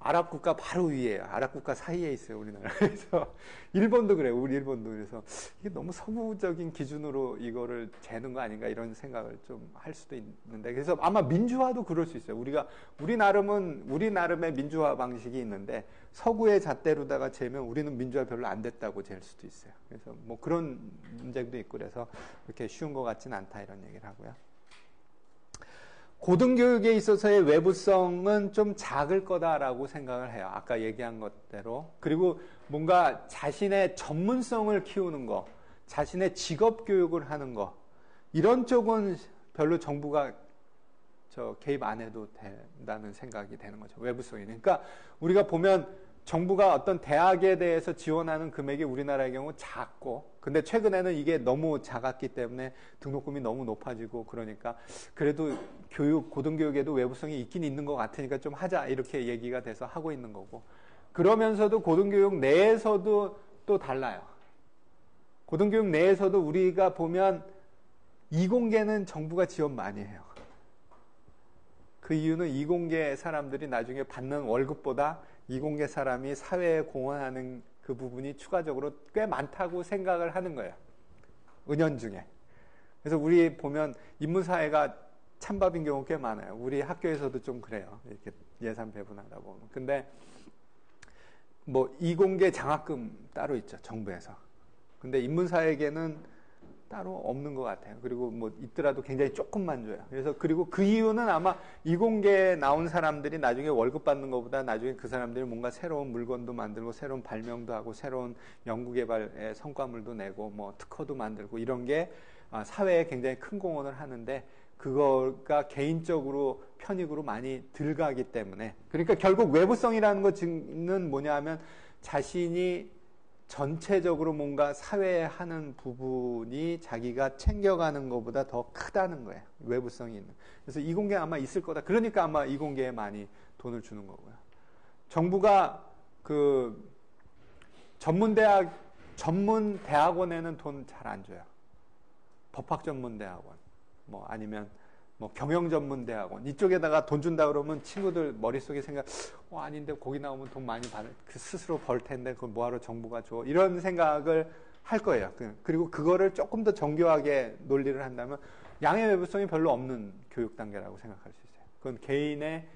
아랍 국가 바로 위에요. 아랍 국가 사이에 있어요, 우리나라. 그래서 일본도 그래요. 우리 일본도. 그래서 이게 너무 서구적인 기준으로 이거를 재는 거 아닌가 이런 생각을 좀 할 수도 있는데 그래서 아마 민주화도 그럴 수 있어요. 우리 나름의 민주화 방식이 있는데 서구의 잣대로다가 재면 우리는 민주화 별로 안 됐다고 잴 수도 있어요. 그래서 뭐 그런 문제도 있고 그래서 그렇게 쉬운 것 같지는 않다 이런 얘기를 하고요. 고등교육에 있어서의 외부성은 좀 작을 거다라고 생각을 해요. 아까 얘기한 것대로. 그리고 뭔가 자신의 전문성을 키우는 거, 자신의 직업 교육을 하는 거, 이런 쪽은 별로 정부가 개입 안 해도 된다는 생각이 되는 거죠. 외부성이. 그러니까 우리가 보면 정부가 어떤 대학에 대해서 지원하는 금액이 우리나라의 경우 작고 근데 최근에는 이게 너무 작았기 때문에 등록금이 너무 높아지고 그러니까 그래도 고등교육에도 외부성이 있긴 있는 것 같으니까 좀 하자 이렇게 얘기가 돼서 하고 있는 거고 그러면서도 고등교육 내에서도 또 달라요. 고등교육 내에서도 우리가 보면 이공계는 정부가 지원 많이 해요. 그 이유는 이공계 사람들이 나중에 받는 월급보다 이공계 사람이 사회에 공헌하는 그 부분이 추가적으로 꽤 많다고 생각을 하는 거예요. 은연중에. 그래서 우리 보면 인문사회가 찬밥인 경우 꽤 많아요. 우리 학교에서도 좀 그래요. 이렇게 예산 배분하다 보면. 근데 뭐 이공계 장학금 따로 있죠. 정부에서. 근데 인문사에게는 따로 없는 것 같아요. 그리고 뭐 있더라도 굉장히 조금만 줘요. 그래서 그리고 그 이유는 아마 이공계에 나온 사람들이 나중에 월급 받는 것보다 나중에 그 사람들이 뭔가 새로운 물건도 만들고 새로운 발명도 하고 새로운 연구개발의 성과물도 내고 뭐 특허도 만들고 이런 게 사회에 굉장히 큰 공헌을 하는데 그거가 개인적으로 편익으로 많이 들어가기 때문에 그러니까 결국 외부성이라는 것은 뭐냐 하면 자신이 전체적으로 뭔가 사회에 하는 부분이 자기가 챙겨가는 것보다 더 크다는 거예요. 외부성이 있는. 그래서 이공계 아마 있을 거다. 그러니까 아마 이공계에 많이 돈을 주는 거고요. 정부가 그 전문대학원에는 돈 잘 안 줘요. 법학전문대학원, 뭐 아니면 뭐 경영전문대학원 이쪽에다가 돈 준다 그러면 친구들 머릿속에 생각, 아닌데 거기 나오면 돈 많이 받을, 그 스스로 벌 텐데 그걸 뭐하러 정부가 줘? 이런 생각을 할 거예요. 그리고 그거를 조금 더 정교하게 논리를 한다면 양의 외부성이 별로 없는 교육 단계라고 생각할 수 있어요. 그건 개인의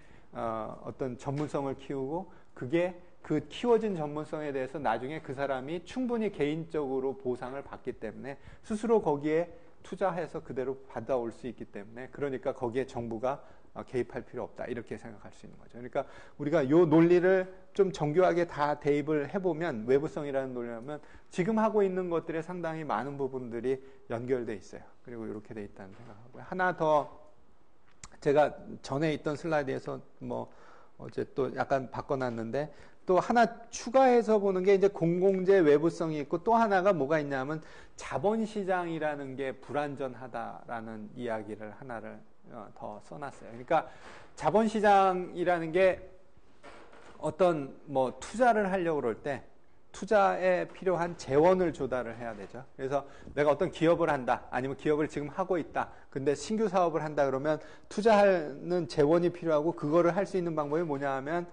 어떤 전문성을 키우고 그게 그 키워진 전문성에 대해서 나중에 그 사람이 충분히 개인적으로 보상을 받기 때문에 스스로 거기에 투자해서 그대로 받아올 수 있기 때문에 그러니까 거기에 정부가 개입할 필요 없다 이렇게 생각할 수 있는 거죠. 그러니까 우리가 이 논리를 좀 정교하게 다 대입을 해보면 외부성이라는 논리라면 지금 하고 있는 것들에 상당히 많은 부분들이 연결돼 있어요. 그리고 이렇게 돼 있다는 생각하고요. 하나 더 제가 전에 있던 슬라이드에서 뭐 어제 또 약간 바꿔놨는데 또 하나 추가해서 보는 게 이제 공공재 외부성이 있고 또 하나가 뭐가 있냐면 자본시장이라는 게 불완전하다라는 이야기를 하나를 더 써놨어요. 그러니까 자본시장이라는 게 어떤 뭐 투자를 하려고 그럴 때 투자에 필요한 재원을 조달을 해야 되죠. 그래서 내가 어떤 기업을 한다, 아니면 기업을 지금 하고 있다. 근데 신규 사업을 한다 그러면 투자하는 재원이 필요하고 그거를 할 수 있는 방법이 뭐냐 하면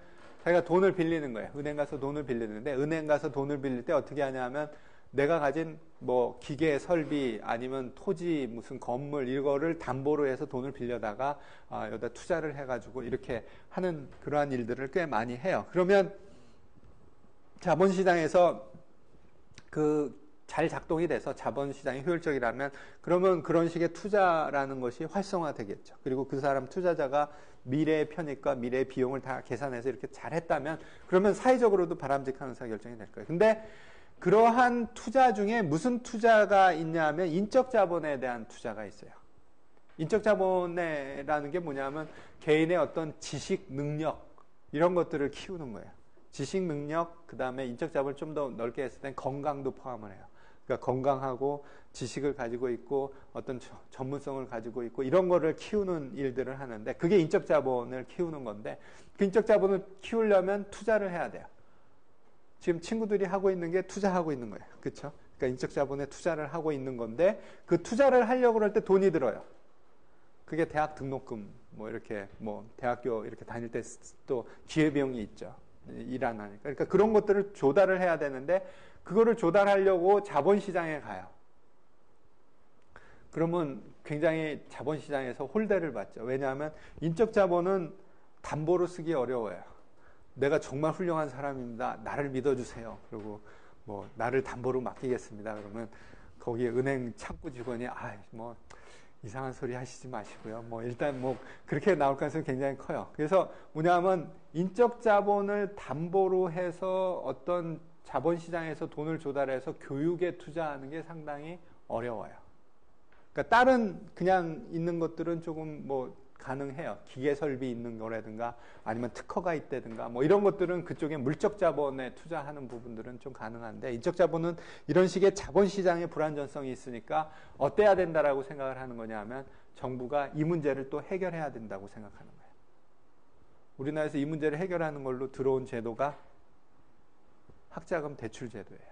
자기가 돈을 빌리는 거예요. 은행 가서 돈을 빌리는데 은행 가서 돈을 빌릴 때 어떻게 하냐면 내가 가진 뭐 기계 설비 아니면 토지 무슨 건물 이거를 담보로 해서 돈을 빌려다가 여기다 투자를 해가지고 이렇게 하는 그러한 일들을 꽤 많이 해요. 그러면 자본시장에서 잘 작동이 돼서 자본시장이 효율적이라면 그러면 그런 식의 투자라는 것이 활성화되겠죠. 그리고 그 사람 투자자가 미래의 편익과 미래의 비용을 다 계산해서 이렇게 잘했다면 그러면 사회적으로도 바람직한 의사결정이 될 거예요. 근데 그러한 투자 중에 무슨 투자가 있냐 하면 인적 자본에 대한 투자가 있어요. 인적 자본이라는 게 뭐냐면 개인의 어떤 지식, 능력 이런 것들을 키우는 거예요. 지식, 능력, 그 다음에 인적 자본을 좀 더 넓게 했을 땐 건강도 포함을 해요. 그러니까 건강하고 지식을 가지고 있고 어떤 전문성을 가지고 있고 이런 거를 키우는 일들을 하는데 그게 인적 자본을 키우는 건데 그 인적 자본을 키우려면 투자를 해야 돼요. 지금 친구들이 하고 있는 게 투자하고 있는 거예요. 그렇죠? 그러니까 인적 자본에 투자를 하고 있는 건데 그 투자를 하려고 할 때 돈이 들어요. 그게 대학 등록금 뭐 이렇게 뭐 대학교 이렇게 다닐 때 또 기회비용이 있죠. 일 안 하니까. 그러니까 그런 것들을 조달을 해야 되는데 그거를 조달하려고 자본시장에 가요. 그러면 굉장히 자본시장에서 홀대를 받죠. 왜냐하면 인적 자본은 담보로 쓰기 어려워요. 내가 정말 훌륭한 사람입니다. 나를 믿어주세요. 그리고 뭐 나를 담보로 맡기겠습니다. 그러면 거기에 은행 창구 직원이 뭐 이상한 소리 하시지 마시고요. 뭐 일단 뭐 그렇게 나올 가능성이 굉장히 커요. 그래서 뭐냐면 인적 자본을 담보로 해서 어떤 자본시장에서 돈을 조달해서 교육에 투자하는 게 상당히 어려워요. 그러니까 다른 그냥 있는 것들은 조금 뭐 가능해요. 기계 설비 있는 거라든가 아니면 특허가 있다든가 뭐 이런 것들은 그쪽에 물적 자본에 투자하는 부분들은 좀 가능한데 인적 자본은 이런 식의 자본시장의 불안전성이 있으니까 어때야 된다라고 생각을 하는 거냐 하면 정부가 이 문제를 또 해결해야 된다고 생각하는 거예요. 우리나라에서 이 문제를 해결하는 걸로 들어온 제도가 학자금 대출 제도예요.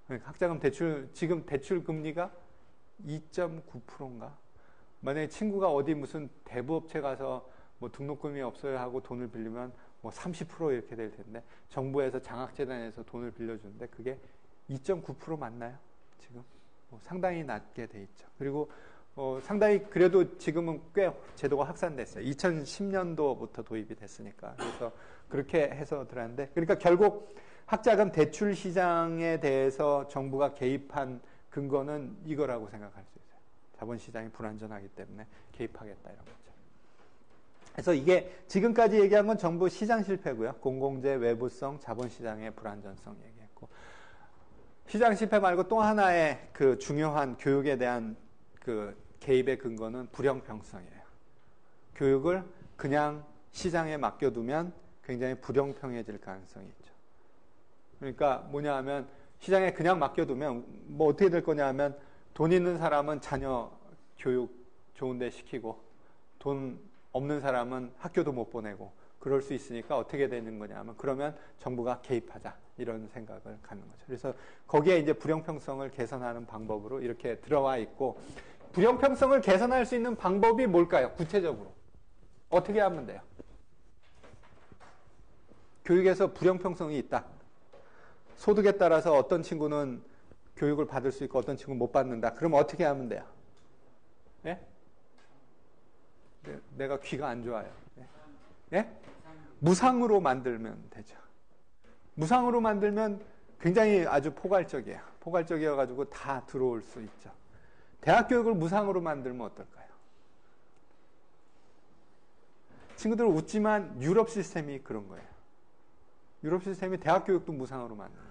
그러니까 학자금 대출, 지금 대출 금리가 2.9%인가? 만약에 친구가 어디 무슨 대부업체 가서 뭐 등록금이 없어요 하고 돈을 빌리면 뭐 30% 이렇게 될 텐데 정부에서 장학재단에서 돈을 빌려주는데 그게 2.9% 맞나요? 지금 상당히 낮게 돼 있죠. 그리고 상당히 그래도 지금은 꽤 제도가 확산됐어요. 2010년도부터 도입이 됐으니까. 그래서 그렇게 해서 들었는데 그러니까 결국 학자금 대출 시장에 대해서 정부가 개입한 근거는 이거라고 생각할 수 있어요. 자본시장이 불안전하기 때문에 개입하겠다 이런 거죠. 그래서 이게 지금까지 얘기한 건 전부 시장 실패고요. 공공재, 외부성, 자본시장의 불안전성 얘기했고, 시장 실패 말고 또 하나의 그 중요한 교육에 대한 그 개입의 근거는 불형평성이에요. 교육을 그냥 시장에 맡겨두면 굉장히 불형평해질 가능성이 있죠. 그러니까 뭐냐 하면 시장에 그냥 맡겨두면 뭐 어떻게 될 거냐 하면 돈 있는 사람은 자녀 교육 좋은 데 시키고 돈 없는 사람은 학교도 못 보내고 그럴 수 있으니까 어떻게 되는 거냐 하면 그러면 정부가 개입하자 이런 생각을 갖는 거죠. 그래서 거기에 이제 불형평성을 개선하는 방법으로 이렇게 들어와 있고, 불형평성을 개선할 수 있는 방법이 뭘까요? 구체적으로 어떻게 하면 돼요? 교육에서 불형평성이 있다. 소득에 따라서 어떤 친구는 교육을 받을 수 있고 어떤 친구는 못 받는다. 그럼 어떻게 하면 돼요? 예? 내가 귀가 안 좋아요. 예? 예? 무상으로 만들면 되죠. 무상으로 만들면 굉장히 아주 포괄적이에요. 포괄적이어가지고 다 들어올 수 있죠. 대학 교육을 무상으로 만들면 어떨까요? 친구들 웃지만 유럽 시스템이 그런 거예요. 유럽 시스템이 대학 교육도 무상으로 만들어요.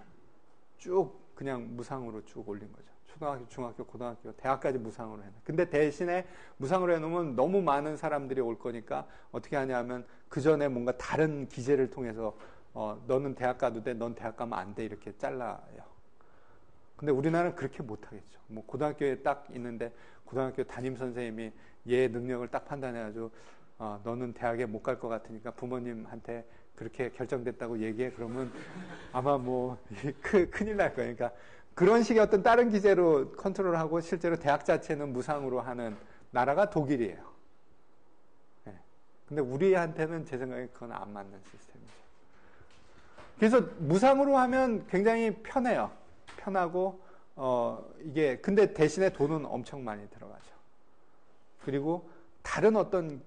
쭉 그냥 무상으로 쭉 올린 거죠. 초등학교, 중학교, 고등학교, 대학까지 무상으로 해놔. 근데 대신에 무상으로 해놓으면 너무 많은 사람들이 올 거니까 어떻게 하냐면 그 전에 뭔가 다른 기제를 통해서 너는 대학 가도 돼, 넌 대학 가면 안 돼 이렇게 잘라요. 근데 우리나라는 그렇게 못하겠죠. 뭐 고등학교에 딱 있는데 고등학교 담임 선생님이 얘 능력을 딱 판단해가지고 너는 대학에 못 갈 것 같으니까 부모님한테 그렇게 결정됐다고 얘기해. 그러면 아마 뭐 큰일 날 거예요. 그러니까 그런 식의 어떤 다른 기제로 컨트롤하고 실제로 대학 자체는 무상으로 하는 나라가 독일이에요. 네. 근데 우리한테는 제 생각에 그건 안 맞는 시스템이죠. 그래서 무상으로 하면 굉장히 편해요. 편하고 이게 근데 대신에 돈은 엄청 많이 들어가죠. 그리고 다른 어떤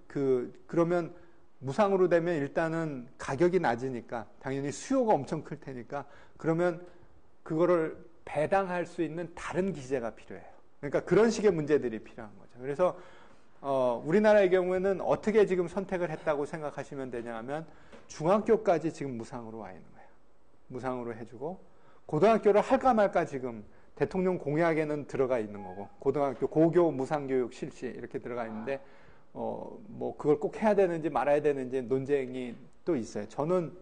그러면 무상으로 되면 일단은 가격이 낮으니까 당연히 수요가 엄청 클 테니까 그러면 그거를 배당할 수 있는 다른 기제가 필요해요. 그러니까 그런 식의 문제들이 필요한 거죠. 그래서 우리나라의 경우에는 어떻게 지금 선택을 했다고 생각하시면 되냐 하면 중학교까지 지금 무상으로 와 있는 거예요. 무상으로 해주고 고등학교를 할까 말까 지금 대통령 공약에는 들어가 있는 거고 고등학교 고교 무상교육 실시 이렇게 들어가 있는데 뭐 그걸 꼭 해야 되는지 말아야 되는지 논쟁이 또 있어요. 저는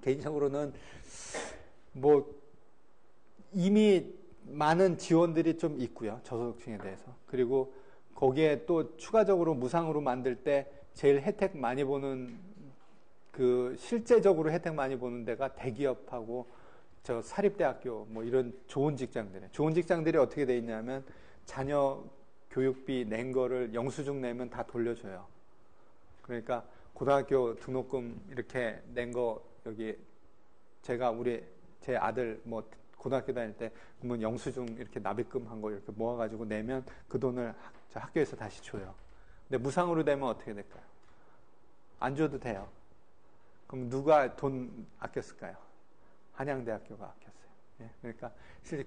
개인적으로는 뭐 이미 많은 지원들이 좀 있고요. 저소득층에 대해서. 그리고 거기에 또 추가적으로 무상으로 만들 때 제일 혜택 많이 보는 실제적으로 혜택 많이 보는 데가 대기업하고 저 사립대학교 뭐 이런 좋은 직장들이에요. 좋은 직장들이 어떻게 돼 있냐면 자녀 교육비 낸 거를 영수증 내면 다 돌려줘요. 그러니까 고등학교 등록금 이렇게 낸 거 여기 제가 제 아들 뭐 고등학교 다닐 때 그러면 영수증 이렇게 납입금 한 거 이렇게 모아가지고 내면 그 돈을 학교에서 다시 줘요. 근데 무상으로 되면 어떻게 될까요? 안 줘도 돼요. 그럼 누가 돈 아꼈을까요? 한양대학교가 아꼈어요. 예, 그러니까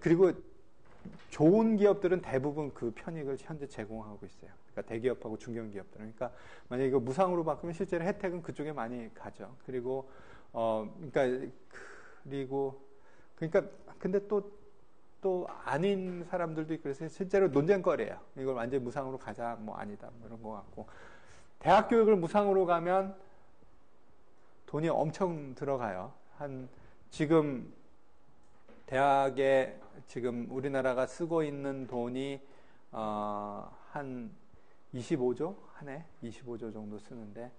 그리고 좋은 기업들은 대부분 그 편익을 현재 제공하고 있어요. 그러니까 대기업하고 중견기업들은. 그러니까 만약에 이거 무상으로 바꾸면 실제로 혜택은 그쪽에 많이 가죠. 그리고 근데 또 아닌 사람들도 있고 그래서 실제로 논쟁거리예요. 이걸 완전히 무상으로 가자 뭐 아니다 뭐 이런 거 같고. 대학 교육을 무상으로 가면 돈이 엄청 들어가요. 지금 대학에 지금 우리나라가 쓰고 있는 돈이 한 25조 한 해 25조 정도 쓰는데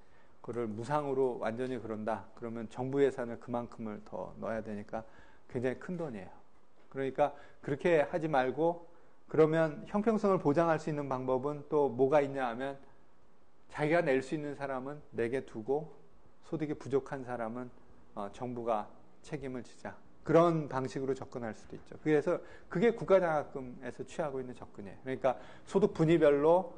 그걸 무상으로 완전히 그런다. 그러면 정부 예산을 그만큼을 더 넣어야 되니까 굉장히 큰 돈이에요. 그러니까 그렇게 하지 말고 그러면 형평성을 보장할 수 있는 방법은 또 뭐가 있냐 하면 자기가 낼 수 있는 사람은 내게 두고 소득이 부족한 사람은 정부가 책임을 지자. 그런 방식으로 접근할 수도 있죠. 그래서 그게 국가장학금에서 취하고 있는 접근이에요. 그러니까 소득 분위별로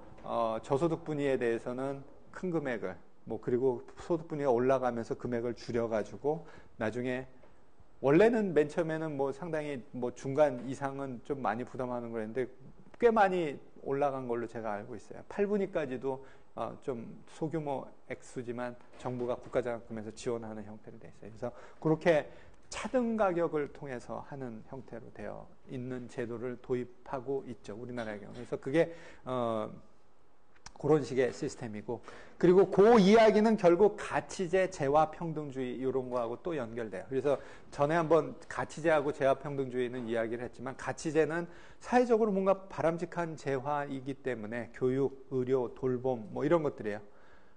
저소득 분위에 대해서는 큰 금액을 그리고 소득 분위가 올라가면서 금액을 줄여가지고 나중에 원래는 맨 처음에는 뭐 상당히 뭐 중간 이상은 좀 많이 부담하는 거였는데 꽤 많이 올라간 걸로 제가 알고 있어요. 8분위까지도 좀 소규모 액수지만 정부가 국가장학금에서 지원하는 형태로 되어 있어요. 그래서 그렇게 차등 가격을 통해서 하는 형태로 되어 있는 제도를 도입하고 있죠. 우리나라의 경우. 그래서 그게 그런 식의 시스템이고, 그리고 그 이야기는 결국 가치제, 재화평등주의 이런 거하고 또 연결돼요. 그래서 전에 한번 가치제하고 재화평등주의는 이야기를 했지만, 가치제는 사회적으로 뭔가 바람직한 재화이기 때문에 교육, 의료, 돌봄 뭐 이런 것들이에요.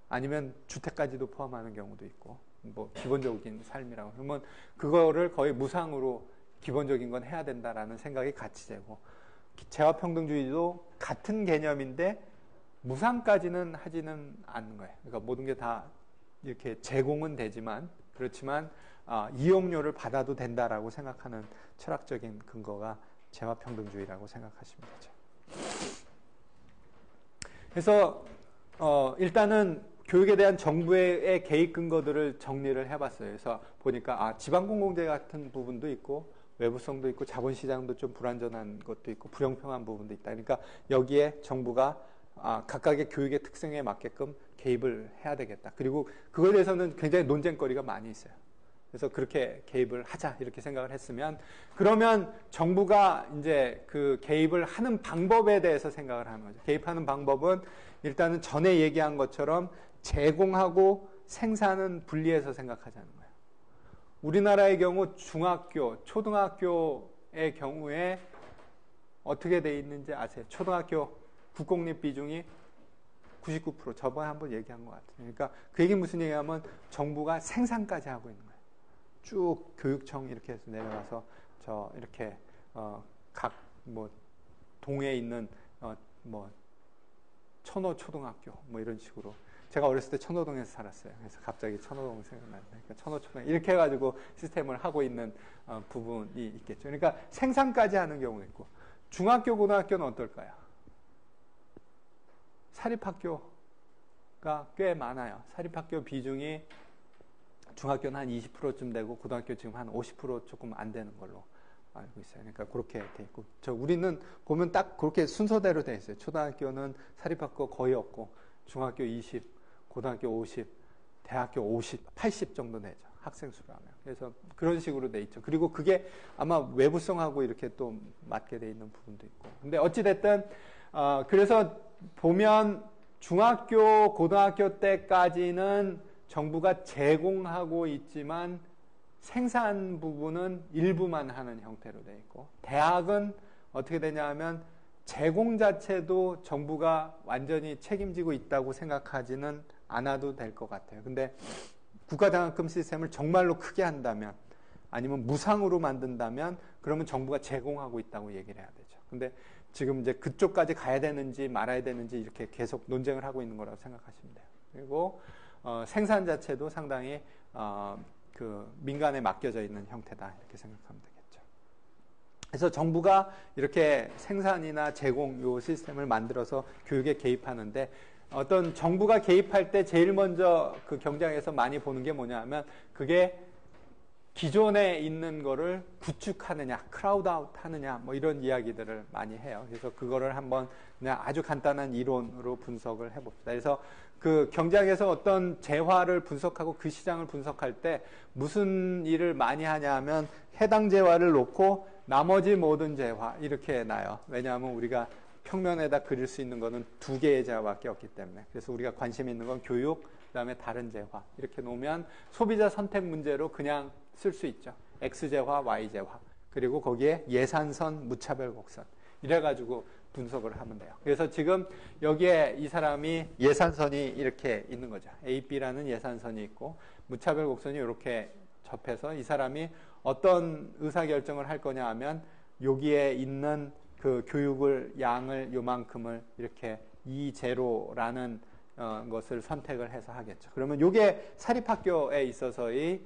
아니면 주택까지도 포함하는 경우도 있고, 뭐 기본적인 삶이라고 그러면 그거를 거의 무상으로 기본적인 건 해야 된다라는 생각이 가치제고, 재화평등주의도 같은 개념인데 무상까지는 하지는 않는 거예요. 그러니까 모든 게 다 이렇게 제공은 되지만, 그렇지만 이용료를 받아도 된다라고 생각하는 철학적인 근거가 재화평등주의라고 생각하시면 되죠. 그래서 일단은 교육에 대한 정부의 개입 근거들을 정리를 해봤어요. 그래서 보니까 지방공공재 같은 부분도 있고, 외부성도 있고, 자본시장도 좀 불완전한 것도 있고, 불형평한 부분도 있다. 그러니까 여기에 정부가 각각의 교육의 특성에 맞게끔 개입을 해야 되겠다. 그리고 그거에 대해서는 굉장히 논쟁거리가 많이 있어요. 그래서 그렇게 개입을 하자 이렇게 생각을 했으면, 그러면 정부가 이제 그 개입을 하는 방법에 대해서 생각을 하는 거죠. 개입하는 방법은 일단은 전에 얘기한 것처럼 제공하고 생산은 분리해서 생각하자는 거예요. 우리나라의 경우 중학교, 초등학교의 경우에 어떻게 돼 있는지 아세요? 초등학교 국공립 비중이 99%, 저번에 한번 얘기한 것 같아요. 그러니까 그 얘기 무슨 얘기냐면 정부가 생산까지 하고 있는 거예요. 쭉 교육청 이렇게 해서 내려가서 이렇게 각 뭐 동에 있는 뭐 천호 초등학교 뭐 이런 식으로, 제가 어렸을 때 천호동에서 살았어요. 그래서 갑자기 천호동 생각나는데, 그러니까 천호 초등 이렇게 해가지고 시스템을 하고 있는 부분이 있겠죠. 그러니까 생산까지 하는 경우도 있고, 중학교 고등학교는 어떨까요? 사립학교가 꽤 많아요. 사립학교 비중이 중학교는 한 20%쯤 되고, 고등학교 지금 한 50% 조금 안 되는 걸로 알고 있어요. 그러니까 그렇게 돼 있고, 우리는 보면 딱 그렇게 순서대로 돼 있어요. 초등학교는 사립학교 거의 없고, 중학교 20, 고등학교 50, 대학교 50, 80 정도 되죠. 학생 수로 하면. 그래서 그런 식으로 돼 있죠. 그리고 그게 아마 외부성하고 이렇게 또 맞게 돼 있는 부분도 있고. 근데 어찌됐든, 그래서 보면 중학교, 고등학교 때까지는 정부가 제공하고 있지만 생산 부분은 일부만 하는 형태로 되어 있고, 대학은 어떻게 되냐 하면 제공 자체도 정부가 완전히 책임지고 있다고 생각하지는 않아도 될 것 같아요. 근데 국가장학금 시스템을 정말로 크게 한다면, 아니면 무상으로 만든다면, 그러면 정부가 제공하고 있다고 얘기를 해야 되죠. 근데 지금 이제 그쪽까지 가야 되는지 말아야 되는지 이렇게 계속 논쟁을 하고 있는 거라고 생각하시면 돼요. 그리고 생산 자체도 상당히 그 민간에 맡겨져 있는 형태다 이렇게 생각하면 되겠죠. 그래서 정부가 이렇게 생산이나 제공 요 시스템을 만들어서 교육에 개입하는데, 어떤 정부가 개입할 때 제일 먼저 그 경장에서 많이 보는 게 뭐냐면, 그게 기존에 있는 거를 구축하느냐, 크라우드 아웃 하느냐, 뭐 이런 이야기들을 많이 해요. 그래서 그거를 한번 그냥 아주 간단한 이론으로 분석을 해봅시다. 그래서 그 경장에서 어떤 재화를 분석하고 그 시장을 분석할 때 무슨 일을 많이 하냐 하면, 해당 재화를 놓고 나머지 모든 재화 이렇게 놔요. 왜냐하면 우리가 평면에다 그릴 수 있는 거는 두 개의 재화밖에 없기 때문에. 그래서 우리가 관심 있는 건 교육, 그 다음에 다른 재화 이렇게 놓으면 소비자 선택 문제로 그냥 쓸 수 있죠. X재화, Y재화. 그리고 거기에 예산선, 무차별 곡선. 이래가지고 분석을 하면 돼요. 그래서 지금 여기에 이 사람이 예산선이 이렇게 있는 거죠. A, B라는 예산선이 있고, 무차별 곡선이 이렇게 접해서 이 사람이 어떤 의사결정을 할 거냐 하면, 여기에 있는 그 교육을, 양을 요만큼을 이렇게 이제로라는 것을 선택을 해서 하겠죠. 그러면 이게 사립학교에 있어서의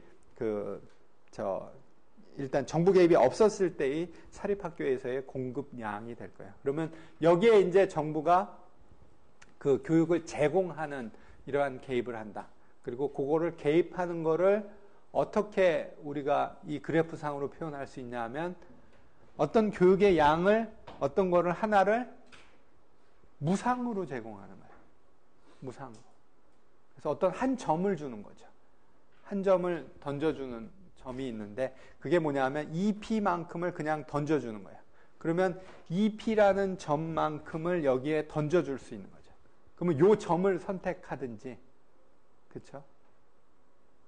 일단 정부 개입이 없었을 때의 사립학교에서의 공급량이 될 거예요. 그러면 여기에 이제 정부가 그 교육을 제공하는 이러한 개입을 한다. 그리고 그거를 개입하는 거를 어떻게 우리가 이 그래프상으로 표현할 수 있냐 하면 어떤 교육의 양을 어떤 거를 하나를 무상으로 제공하는 거예요. 무상으로. 그래서 어떤 한 점을 주는 거죠. 한 점을 던져주는 점이 있는데 그게 뭐냐면 2P만큼을 그냥 던져주는 거예요. 그러면 2P라는 점만큼을 여기에 던져줄 수 있는 거죠. 그러면 요 점을 선택하든지, 그렇죠?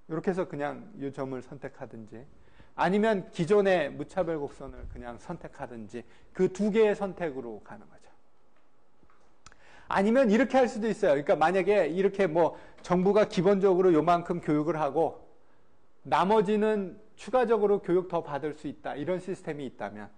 이렇게 해서 그냥 이 점을 선택하든지, 아니면 기존의 무차별 곡선을 그냥 선택하든지, 그 두 개의 선택으로 가는 거죠. 아니면 이렇게 할 수도 있어요. 그러니까 만약에 이렇게 뭐 정부가 기본적으로 요만큼 교육을 하고 나머지는 추가적으로 교육 더 받을 수 있다, 이런 시스템이 있다면,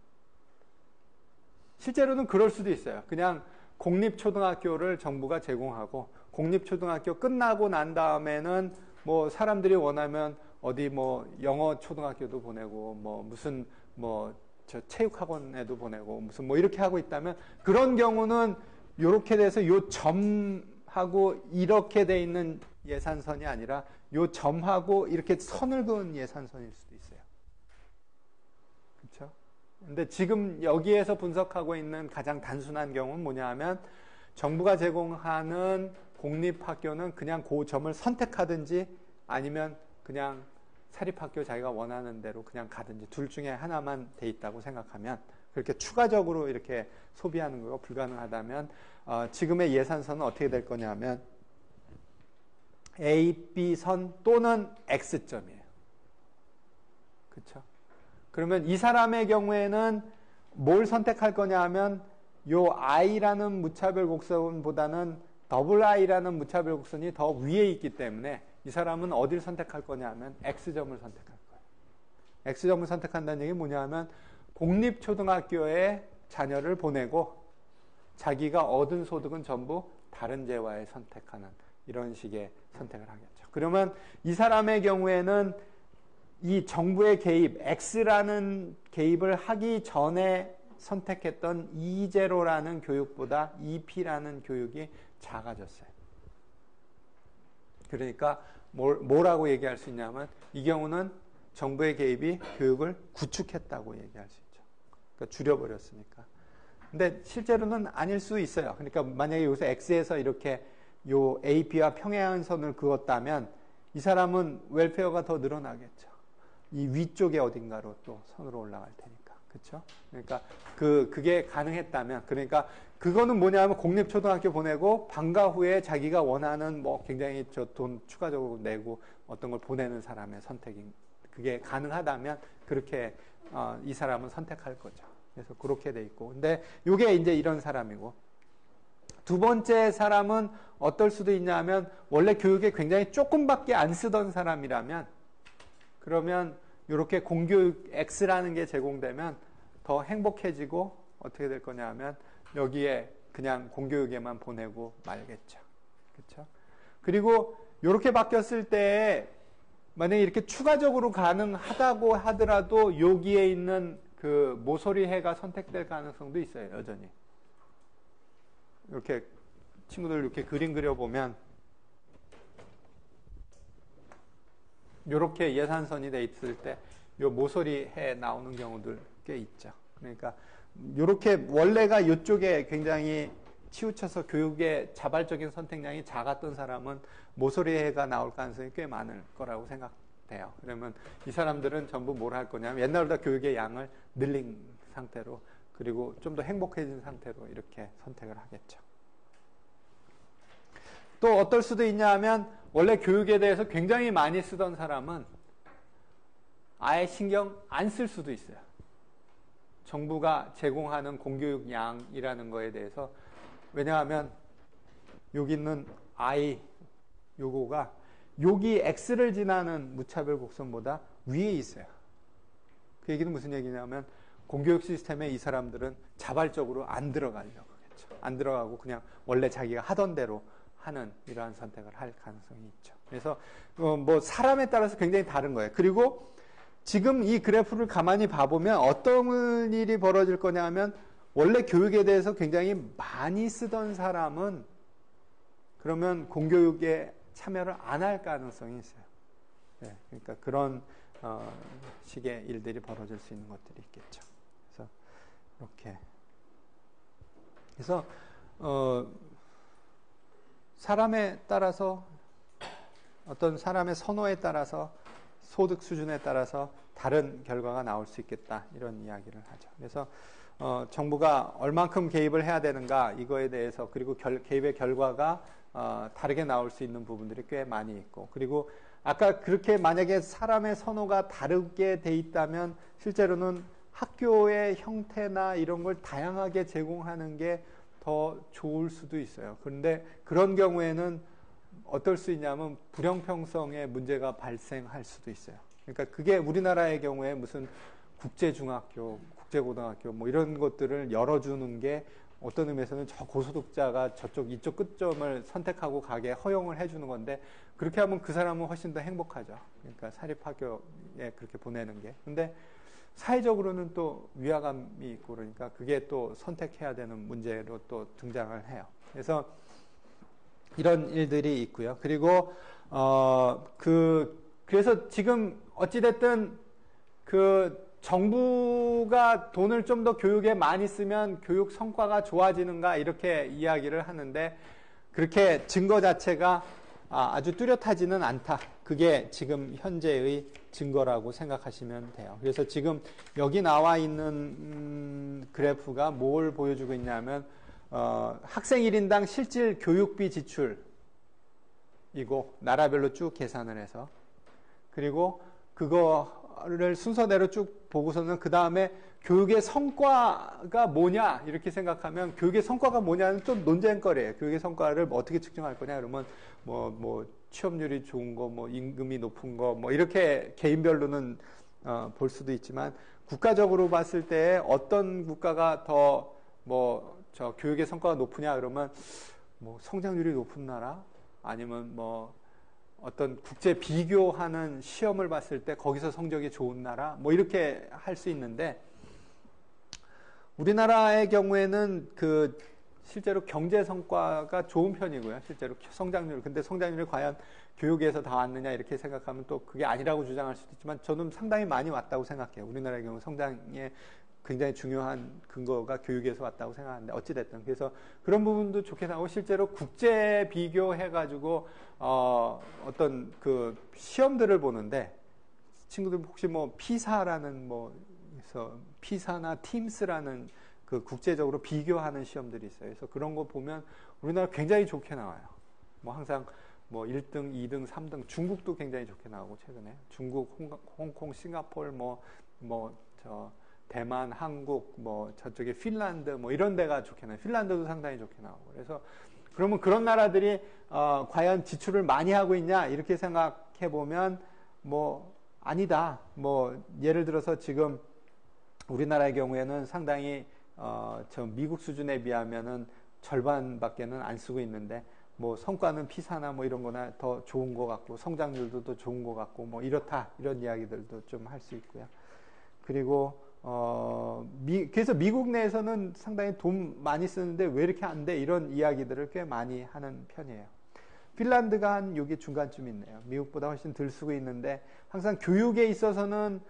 실제로는 그럴 수도 있어요. 그냥 공립초등학교를 정부가 제공하고 공립초등학교 끝나고 난 다음에는 뭐 사람들이 원하면 어디 뭐 영어 초등학교도 보내고 뭐 무슨 뭐 저 체육학원에도 보내고 무슨 뭐 이렇게 하고 있다면, 그런 경우는 이렇게 돼서 요 점하고 이렇게 돼 있는 예산선이 아니라 요 점하고 이렇게 선을 그은 예산선일 수도 있어요. 그렇죠? 근데 지금 여기에서 분석하고 있는 가장 단순한 경우는 뭐냐 하면 정부가 제공하는 공립학교는 그냥 그 점을 선택하든지 아니면 그냥 사립학교 자기가 원하는 대로 그냥 가든지 둘 중에 하나만 돼 있다고 생각하면, 그렇게 추가적으로 이렇게 소비하는 거가 불가능하다면 지금의 예산선은 어떻게 될 거냐면 A, B선 또는 X점이에요. 그렇죠? 그러면 이 사람의 경우에는 뭘 선택할 거냐 하면 요 I라는 무차별 곡선보다는 더블 I라는 무차별 곡선이 더 위에 있기 때문에 이 사람은 어디를 선택할 거냐 하면 X점을 선택할 거예요. X점을 선택한다는 얘기는 뭐냐 하면 공립초등학교에 자녀를 보내고 자기가 얻은 소득은 전부 다른 재화에 선택하는 이런 식의 선택을 하겠죠. 그러면 이 사람의 경우에는 이 정부의 개입, X라는 개입을 하기 전에 선택했던 E0라는 교육보다 EP라는 교육이 작아졌어요. 그러니까 뭐라고 얘기할 수 있냐면 이 경우는 정부의 개입이 교육을 구축했다고 얘기할 수 있죠. 그러니까 줄여버렸으니까. 근데 실제로는 아닐 수 있어요. 그러니까 만약에 여기서 X에서 이렇게 요 AP와 평행선을 그었다면 이 사람은 웰페어가 더 늘어나겠죠. 이 위쪽에 어딘가로 또 선으로 올라갈 테니까. 그렇죠? 그러니까 그게 가능했다면, 그러니까 그거는 뭐냐면 공립초등학교 보내고 방과 후에 자기가 원하는 뭐 굉장히 저 돈 추가적으로 내고 어떤 걸 보내는 사람의 선택인, 그게 가능하다면 그렇게 이 사람은 선택할 거죠. 그래서 그렇게 돼 있고, 근데 이게 이제 이런 사람이고, 두 번째 사람은 어떨 수도 있냐면 원래 교육에 굉장히 조금밖에 안 쓰던 사람이라면, 그러면 이렇게 공교육 X라는 게 제공되면 더 행복해지고 어떻게 될 거냐 하면 여기에 그냥 공교육에만 보내고 말겠죠. 그렇죠? 그리고 이렇게 바뀌었을 때 만약에 이렇게 추가적으로 가능하다고 하더라도 여기에 있는 그 모서리 해가 선택될 가능성도 있어요. 여전히. 이렇게 친구들 이렇게 그림 그려보면 이렇게 예산선이 돼 있을 때 요 모서리 해 나오는 경우들 꽤 있죠. 그러니까 이렇게 원래가 이쪽에 굉장히 치우쳐서 교육의 자발적인 선택량이 작았던 사람은 모서리 해가 나올 가능성이 꽤 많을 거라고 생각돼요. 그러면 이 사람들은 전부 뭘 할 거냐면 옛날보다 교육의 양을 늘린 상태로, 그리고 좀 더 행복해진 상태로 이렇게 선택을 하겠죠. 또 어떨 수도 있냐 하면 원래 교육에 대해서 굉장히 많이 쓰던 사람은 아예 신경 안 쓸 수도 있어요. 정부가 제공하는 공교육 양이라는 거에 대해서. 왜냐하면 여기 있는 I 요거가 여기 X를 지나는 무차별 곡선보다 위에 있어요. 그 얘기는 무슨 얘기냐면 공교육 시스템에 이 사람들은 자발적으로 안 들어가려고 하겠죠. 안 들어가고 그냥 원래 자기가 하던 대로 하는 이러한 선택을 할 가능성이 있죠. 그래서 뭐 사람에 따라서 굉장히 다른 거예요. 그리고 지금 이 그래프를 가만히 봐보면 어떤 일이 벌어질 거냐 하면 원래 교육에 대해서 굉장히 많이 쓰던 사람은 그러면 공교육에 참여를 안 할 가능성이 있어요. 네, 그러니까 그런 식의 일들이 벌어질 수 있는 것들이 있겠죠. 그래서 이렇게 그래서 사람에 따라서 어떤 사람의 선호에 따라서 소득 수준에 따라서 다른 결과가 나올 수 있겠다 이런 이야기를 하죠. 그래서 정부가 얼만큼 개입을 해야 되는가 이거에 대해서 그리고 개입의 결과가 다르게 나올 수 있는 부분들이 꽤 많이 있고 그리고 아까 그렇게 만약에 사람의 선호가 다르게 돼 있다면 실제로는 학교의 형태나 이런 걸 다양하게 제공하는 게 더 좋을 수도 있어요. 그런데 그런 경우에는 어떨 수 있냐면 불형평성의 문제가 발생할 수도 있어요. 그러니까 그게 우리나라의 경우에 무슨 국제중학교, 국제고등학교 뭐 이런 것들을 열어주는 게 어떤 의미에서는 저 고소득자가 이쪽 끝점을 선택하고 가게 허용을 해주는 건데 그렇게 하면 그 사람은 훨씬 더 행복하죠. 그러니까 사립학교에 그렇게 보내는 게. 근데 사회적으로는 또 위화감이 있고 그러니까 그게 또 선택해야 되는 문제로 또 등장을 해요. 그래서 이런 일들이 있고요. 그리고 그래서 지금 어찌됐든 그 정부가 돈을 좀 더 교육에 많이 쓰면 교육 성과가 좋아지는가 이렇게 이야기를 하는데 그렇게 증거 자체가 아주 뚜렷하지는 않다. 그게 지금 현재의 증거라고 생각하시면 돼요. 그래서 지금 여기 나와 있는 그래프가 뭘 보여주고 있냐면 학생 1인당 실질 교육비 지출이고 나라별로 쭉 계산을 해서 그리고 그거를 순서대로 쭉 보고서는 그 다음에 교육의 성과가 뭐냐 이렇게 생각하면 교육의 성과가 뭐냐는 좀 논쟁거리예요. 교육의 성과를 어떻게 측정할 거냐 그러면 뭐 취업률이 좋은 거, 뭐 임금이 높은 거, 뭐 이렇게 개인별로는 볼 수도 있지만 국가적으로 봤을 때 어떤 국가가 더 저 교육의 성과가 높으냐 그러면 뭐 성장률이 높은 나라 아니면 뭐 어떤 국제 비교하는 시험을 봤을 때 거기서 성적이 좋은 나라 뭐 이렇게 할 수 있는데 우리나라의 경우에는 그 실제로 경제 성과가 좋은 편이고요. 실제로 성장률. 근데 성장률이 과연 교육에서 다 왔느냐 이렇게 생각하면 또 그게 아니라고 주장할 수도 있지만 저는 상당히 많이 왔다고 생각해요. 우리나라의 경우 성장에 굉장히 중요한 근거가 교육에서 왔다고 생각하는데 어찌됐든 그래서 그런 부분도 좋게 나오고 실제로 국제 비교해가지고 어떤 그 시험들을 보는데 친구들 혹시 뭐 피사라는 그래서 피사나 팀스라는 그 국제적으로 비교하는 시험들이 있어요. 그래서 그런 거 보면 우리나라 굉장히 좋게 나와요. 뭐 항상 뭐 1등, 2등, 3등 중국도 굉장히 좋게 나오고 최근에 중국, 홍콩, 싱가포르 대만, 한국, 뭐 저쪽에 핀란드 뭐 이런 데가 좋게 나와요. 핀란드도 상당히 좋게 나오고. 그래서 그러면 그런 나라들이 과연 지출을 많이 하고 있냐 이렇게 생각해 보면 뭐 아니다. 뭐 예를 들어서 지금 우리나라의 경우에는 상당히 저 미국 수준에 비하면은 절반밖에는 안 쓰고 있는데 뭐 성과는 피사나 뭐 이런 거나 더 좋은 것 같고 성장률도 더 좋은 것 같고 뭐 이렇다 이런 이야기들도 좀 할 수 있고요. 그리고 그래서 미국 내에서는 상당히 돈 많이 쓰는데 왜 이렇게 안 돼? 이런 이야기들을 꽤 많이 하는 편이에요. 핀란드가 한 여기 중간쯤 있네요. 미국보다 훨씬 덜 쓰고 있는데 항상 교육에 있어서는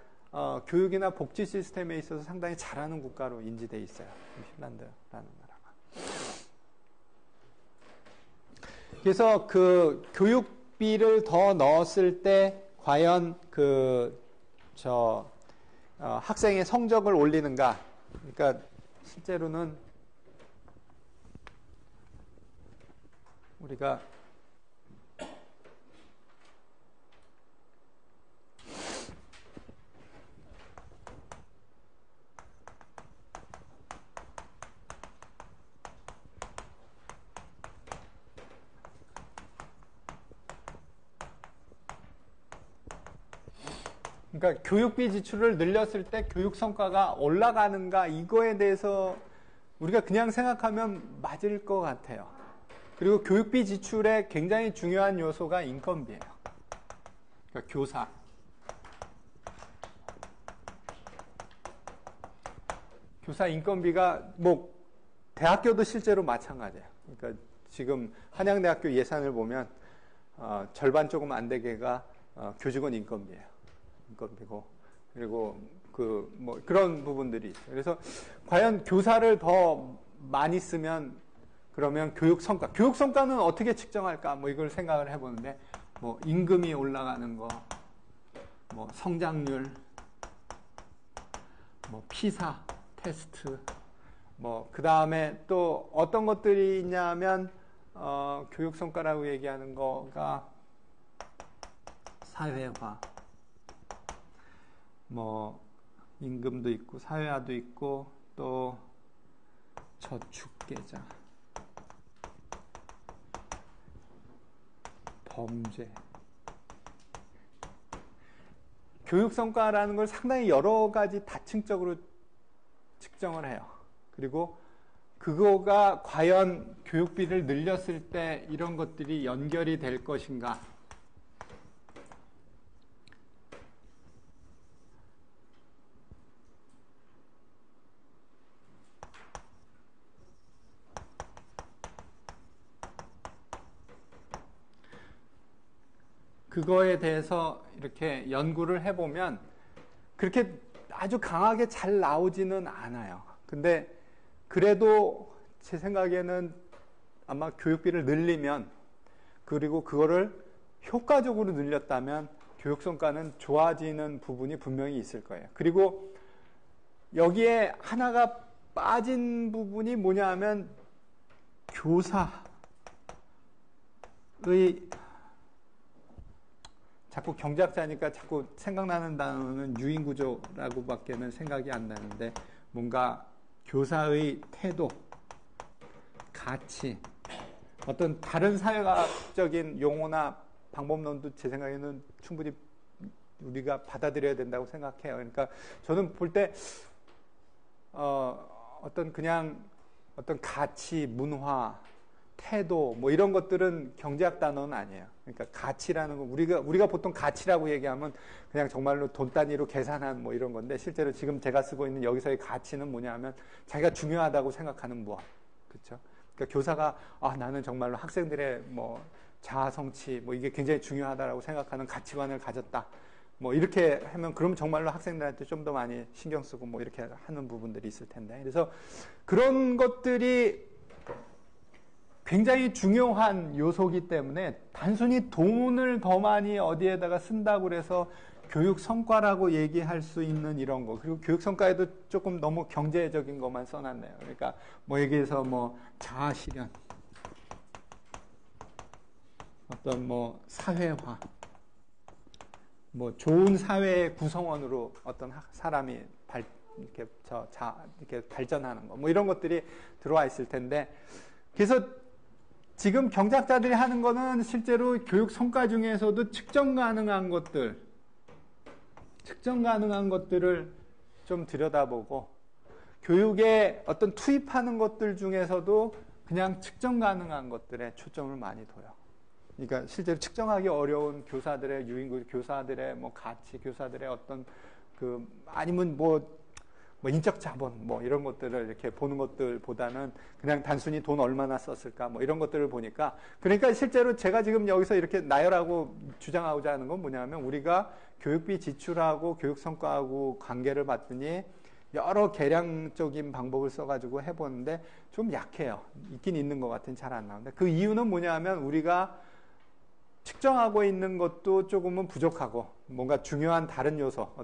교육이나 복지 시스템에 있어서 상당히 잘하는 국가로 인지되어 있어요. 핀란드라는 나라가. 그래서 그 교육비를 더 넣었을 때 과연 학생의 성적을 올리는가? 그러니까 실제로는 우리가 그러니까 교육비 지출을 늘렸을 때 교육 성과가 올라가는가 이거에 대해서 우리가 그냥 생각하면 맞을 것 같아요. 그리고 교육비 지출에 굉장히 중요한 요소가 인건비예요. 그러니까 교사. 교사 인건비가 뭐 대학교도 실제로 마찬가지예요. 그러니까 지금 한양대학교 예산을 보면 절반 조금 안 되게가 교직원 인건비예요. 인건비고 그리고 뭐 그런 부분들이 있어요. 그래서 과연 교사를 더 많이 쓰면 그러면 교육 성과는 어떻게 측정할까? 뭐 이걸 생각을 해보는데 뭐 임금이 올라가는 거, 뭐 성장률, 뭐 피사 테스트, 뭐 그 다음에 또 어떤 것들이 있냐면 교육 성과라고 얘기하는 거가 사회화, 뭐 임금도 있고 사회화도 있고 또 저축계좌, 범죄. 교육 성과라는 걸 상당히 여러 가지 다층적으로 측정을 해요. 그리고 그거가 과연 교육비를 늘렸을 때 이런 것들이 연결이 될 것인가? 그거에 대해서 이렇게 연구를 해보면 그렇게 아주 강하게 잘 나오지는 않아요. 근데 그래도 제 생각에는 아마 교육비를 늘리면 그리고 그거를 효과적으로 늘렸다면 교육 성과는 좋아지는 부분이 분명히 있을 거예요. 그리고 여기에 하나가 빠진 부분이 뭐냐 하면 교사의 자꾸 경제학자니까 자꾸 생각나는 단어는 유인구조라고 밖에는 생각이 안 나는데 뭔가 교사의 태도, 가치, 어떤 다른 사회학적인 용어나 방법론도 제 생각에는 충분히 우리가 받아들여야 된다고 생각해요. 그러니까 저는 볼 때 어떤 그냥 어떤 가치, 문화, 태도 뭐 이런 것들은 경제학 단어는 아니에요. 그러니까 가치라는 건 우리가 보통 가치라고 얘기하면 그냥 정말로 돈 단위로 계산한 뭐 이런 건데 실제로 지금 제가 쓰고 있는 여기서의 가치는 뭐냐면 자기가 중요하다고 생각하는 무엇. 그렇죠? 그러니까 교사가 나는 정말로 학생들의 뭐 자아 성취 뭐 이게 굉장히 중요하다라고 생각하는 가치관을 가졌다. 뭐 이렇게 하면 그럼 정말로 학생들한테 좀 더 많이 신경 쓰고 뭐 이렇게 하는 부분들이 있을 텐데. 그래서 그런 것들이 굉장히 중요한 요소이기 때문에 단순히 돈을 더 많이 어디에다가 쓴다고 해서 교육 성과라고 얘기할 수 있는 이런 거. 그리고 교육 성과에도 조금 너무 경제적인 것만 써놨네요. 그러니까 뭐 여기에서 뭐 자아 실현, 어떤 뭐 사회화, 뭐 좋은 사회의 구성원으로 어떤 사람이 이렇게 발전하는 거. 뭐 이런 것들이 들어와 있을 텐데 그래서 지금 경제학자들이 하는 거는 실제로 교육 성과 중에서도 측정 가능한 것들을 좀 들여다보고 교육에 어떤 투입하는 것들 중에서도 그냥 측정 가능한 것들에 초점을 많이 둬요. 그러니까 실제로 측정하기 어려운 교사들의 유인구, 교사들의 뭐 가치, 교사들의 어떤 아니면 뭐 인적 자본 뭐 이런 것들을 이렇게 보는 것들보다는 그냥 단순히 돈 얼마나 썼을까 뭐 이런 것들을 보니까 그러니까 실제로 제가 지금 여기서 이렇게 나열하고 주장하고자 하는 건 뭐냐면 우리가 교육비 지출하고 교육 성과하고 관계를 봤더니 여러 계량적인 방법을 써가지고 해보는데 좀 약해요. 있긴 있는 것 같은 잘 안 나오는데 그 이유는 뭐냐면 우리가 측정하고 있는 것도 조금은 부족하고 뭔가 중요한 다른 요소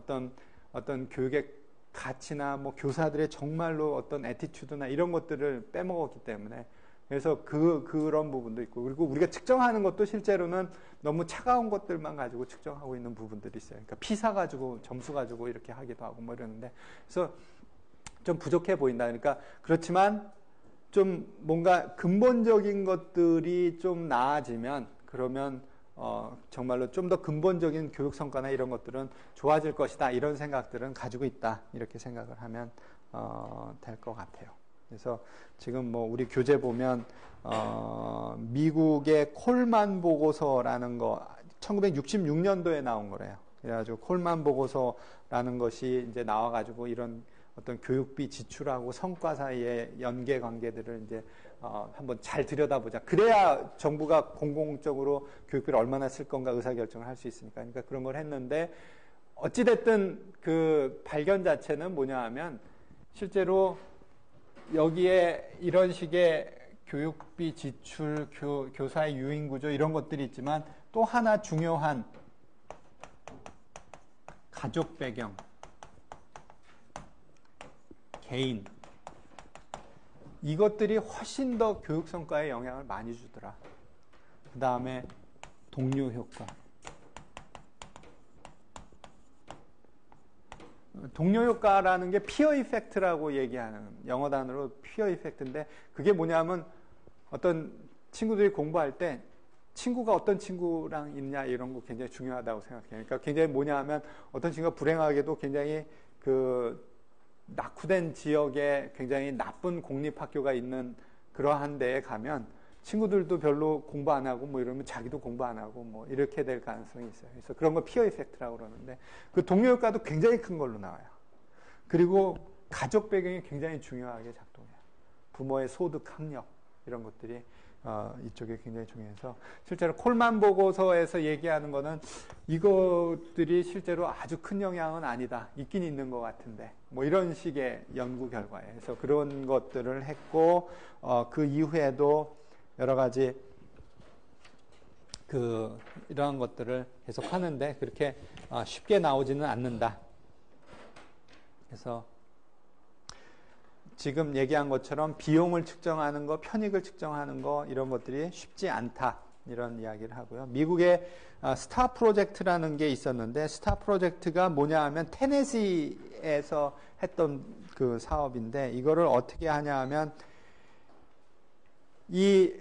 어떤 교육의 가치나 뭐 교사들의 정말로 어떤 애티튜드나 이런 것들을 빼먹었기 때문에 그래서 그런 부분도 있고 그리고 우리가 측정하는 것도 실제로는 너무 차가운 것들만 가지고 측정하고 있는 부분들이 있어요. 그러니까 피사 가지고 점수 가지고 이렇게 하기도 하고 뭐 이러는데 그래서 좀 부족해 보인다. 그러니까 그렇지만 좀 뭔가 근본적인 것들이 좀 나아지면 그러면 정말로 좀 더 근본적인 교육 성과나 이런 것들은 좋아질 것이다. 이런 생각들은 가지고 있다. 이렇게 생각을 하면 될 것 같아요. 그래서 지금 뭐 우리 교재 보면 미국의 콜만 보고서라는 거 1966년도에 나온 거래요. 그래가지고 콜만 보고서라는 것이 이제 나와가지고 이런 어떤 교육비 지출하고 성과 사이의 연계 관계들을 이제 한번 잘 들여다보자. 그래야 정부가 공공적으로 교육비를 얼마나 쓸 건가 의사결정을 할 수 있으니까. 그러니까 그런 걸 했는데 어찌됐든 그 발견 자체는 뭐냐 하면 실제로 여기에 이런 식의 교육비 지출, 교사의 유인구조 이런 것들이 있지만 또 하나 중요한 가족 배경, 개인 이것들이 훨씬 더 교육 성과에 영향을 많이 주더라. 그 다음에 동료 효과. 동료 효과라는 게 피어 이펙트라고 얘기하는 영어 단어로 피어 이펙트인데 그게 뭐냐면 어떤 친구들이 공부할 때 친구가 어떤 친구랑 있냐 이런 거 굉장히 중요하다고 생각해요. 그러니까 굉장히 뭐냐 하면 어떤 친구가 불행하게도 굉장히 그 낙후된 지역에 굉장히 나쁜 공립학교가 있는 그러한 데에 가면 친구들도 별로 공부 안 하고 뭐 이러면 자기도 공부 안 하고 뭐 이렇게 될 가능성이 있어요. 그래서 그런 거 피어 이펙트라고 그러는데 그 동료 효과도 굉장히 큰 걸로 나와요. 그리고 가족 배경이 굉장히 중요하게 작동해요. 부모의 소득, 학력 이런 것들이 이쪽에 굉장히 중요해서 실제로 콜만 보고서에서 얘기하는 거는 이것들이 실제로 아주 큰 영향은 아니다. 있긴 있는 것 같은데 뭐 이런 식의 연구 결과예요. 그래서 그런 것들을 했고 그 이후에도 여러 가지 이러한 것들을 계속 하는데 그렇게 쉽게 나오지는 않는다. 그래서 지금 얘기한 것처럼 비용을 측정하는 거, 편익을 측정하는 거 이런 것들이 쉽지 않다. 이런 이야기를 하고요. 미국의 스타 프로젝트라는 게 있었는데 스타 프로젝트가 뭐냐 하면 테네시에서 했던 그 사업인데 이거를 어떻게 하냐 하면 이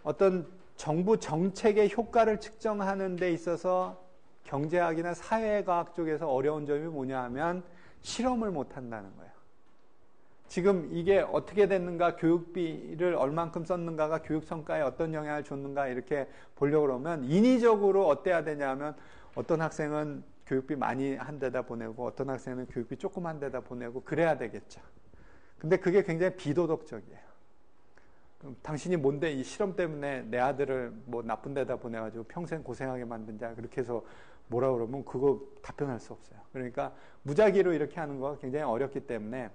어떤 정부 정책의 효과를 측정하는 데 있어서 경제학이나 사회과학 쪽에서 어려운 점이 뭐냐 하면 실험을 못 한다는 거예요. 지금 이게 어떻게 됐는가, 교육비를 얼만큼 썼는가가 교육 성과에 어떤 영향을 줬는가 이렇게 보려고 그러면 인위적으로 어때야 되냐면 어떤 학생은 교육비 많이 한 데다 보내고 어떤 학생은 교육비 조금 한 데다 보내고 그래야 되겠죠. 근데 그게 굉장히 비도덕적이에요. 당신이 뭔데 이 실험 때문에 내 아들을 뭐 나쁜 데다 보내가지고 평생 고생하게 만든자 그렇게 해서 뭐라 그러면 그거 답변할 수 없어요. 그러니까 무작위로 이렇게 하는 거 굉장히 어렵기 때문에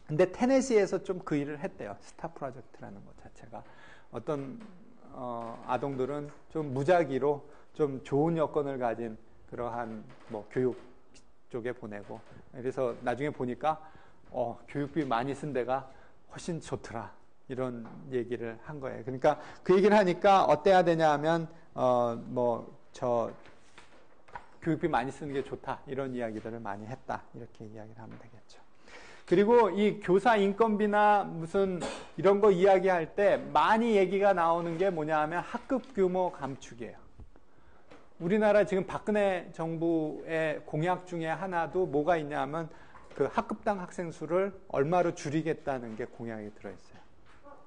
근데 테네시에서 좀 그 일을 했대요. 스타 프로젝트라는 것 자체가. 어떤 아동들은 좀 무작위로 좀 좋은 여건을 가진 그러한 뭐 교육 쪽에 보내고 그래서 나중에 보니까 교육비 많이 쓴 데가 훨씬 좋더라. 이런 얘기를 한 거예요. 그러니까 그 얘기를 하니까 어때야 되냐 하면 교육비 많이 쓰는 게 좋다. 이런 이야기들을 많이 했다. 이렇게 이야기를 하면 되겠죠. 그리고 이 교사 인건비나 무슨 이런 거 이야기할 때 많이 얘기가 나오는 게 뭐냐 하면 학급 규모 감축이에요. 우리나라 지금 박근혜 정부의 공약 중에 하나도 뭐가 있냐면 그 학급당 학생 수를 얼마로 줄이겠다는 게 공약이 들어있어요.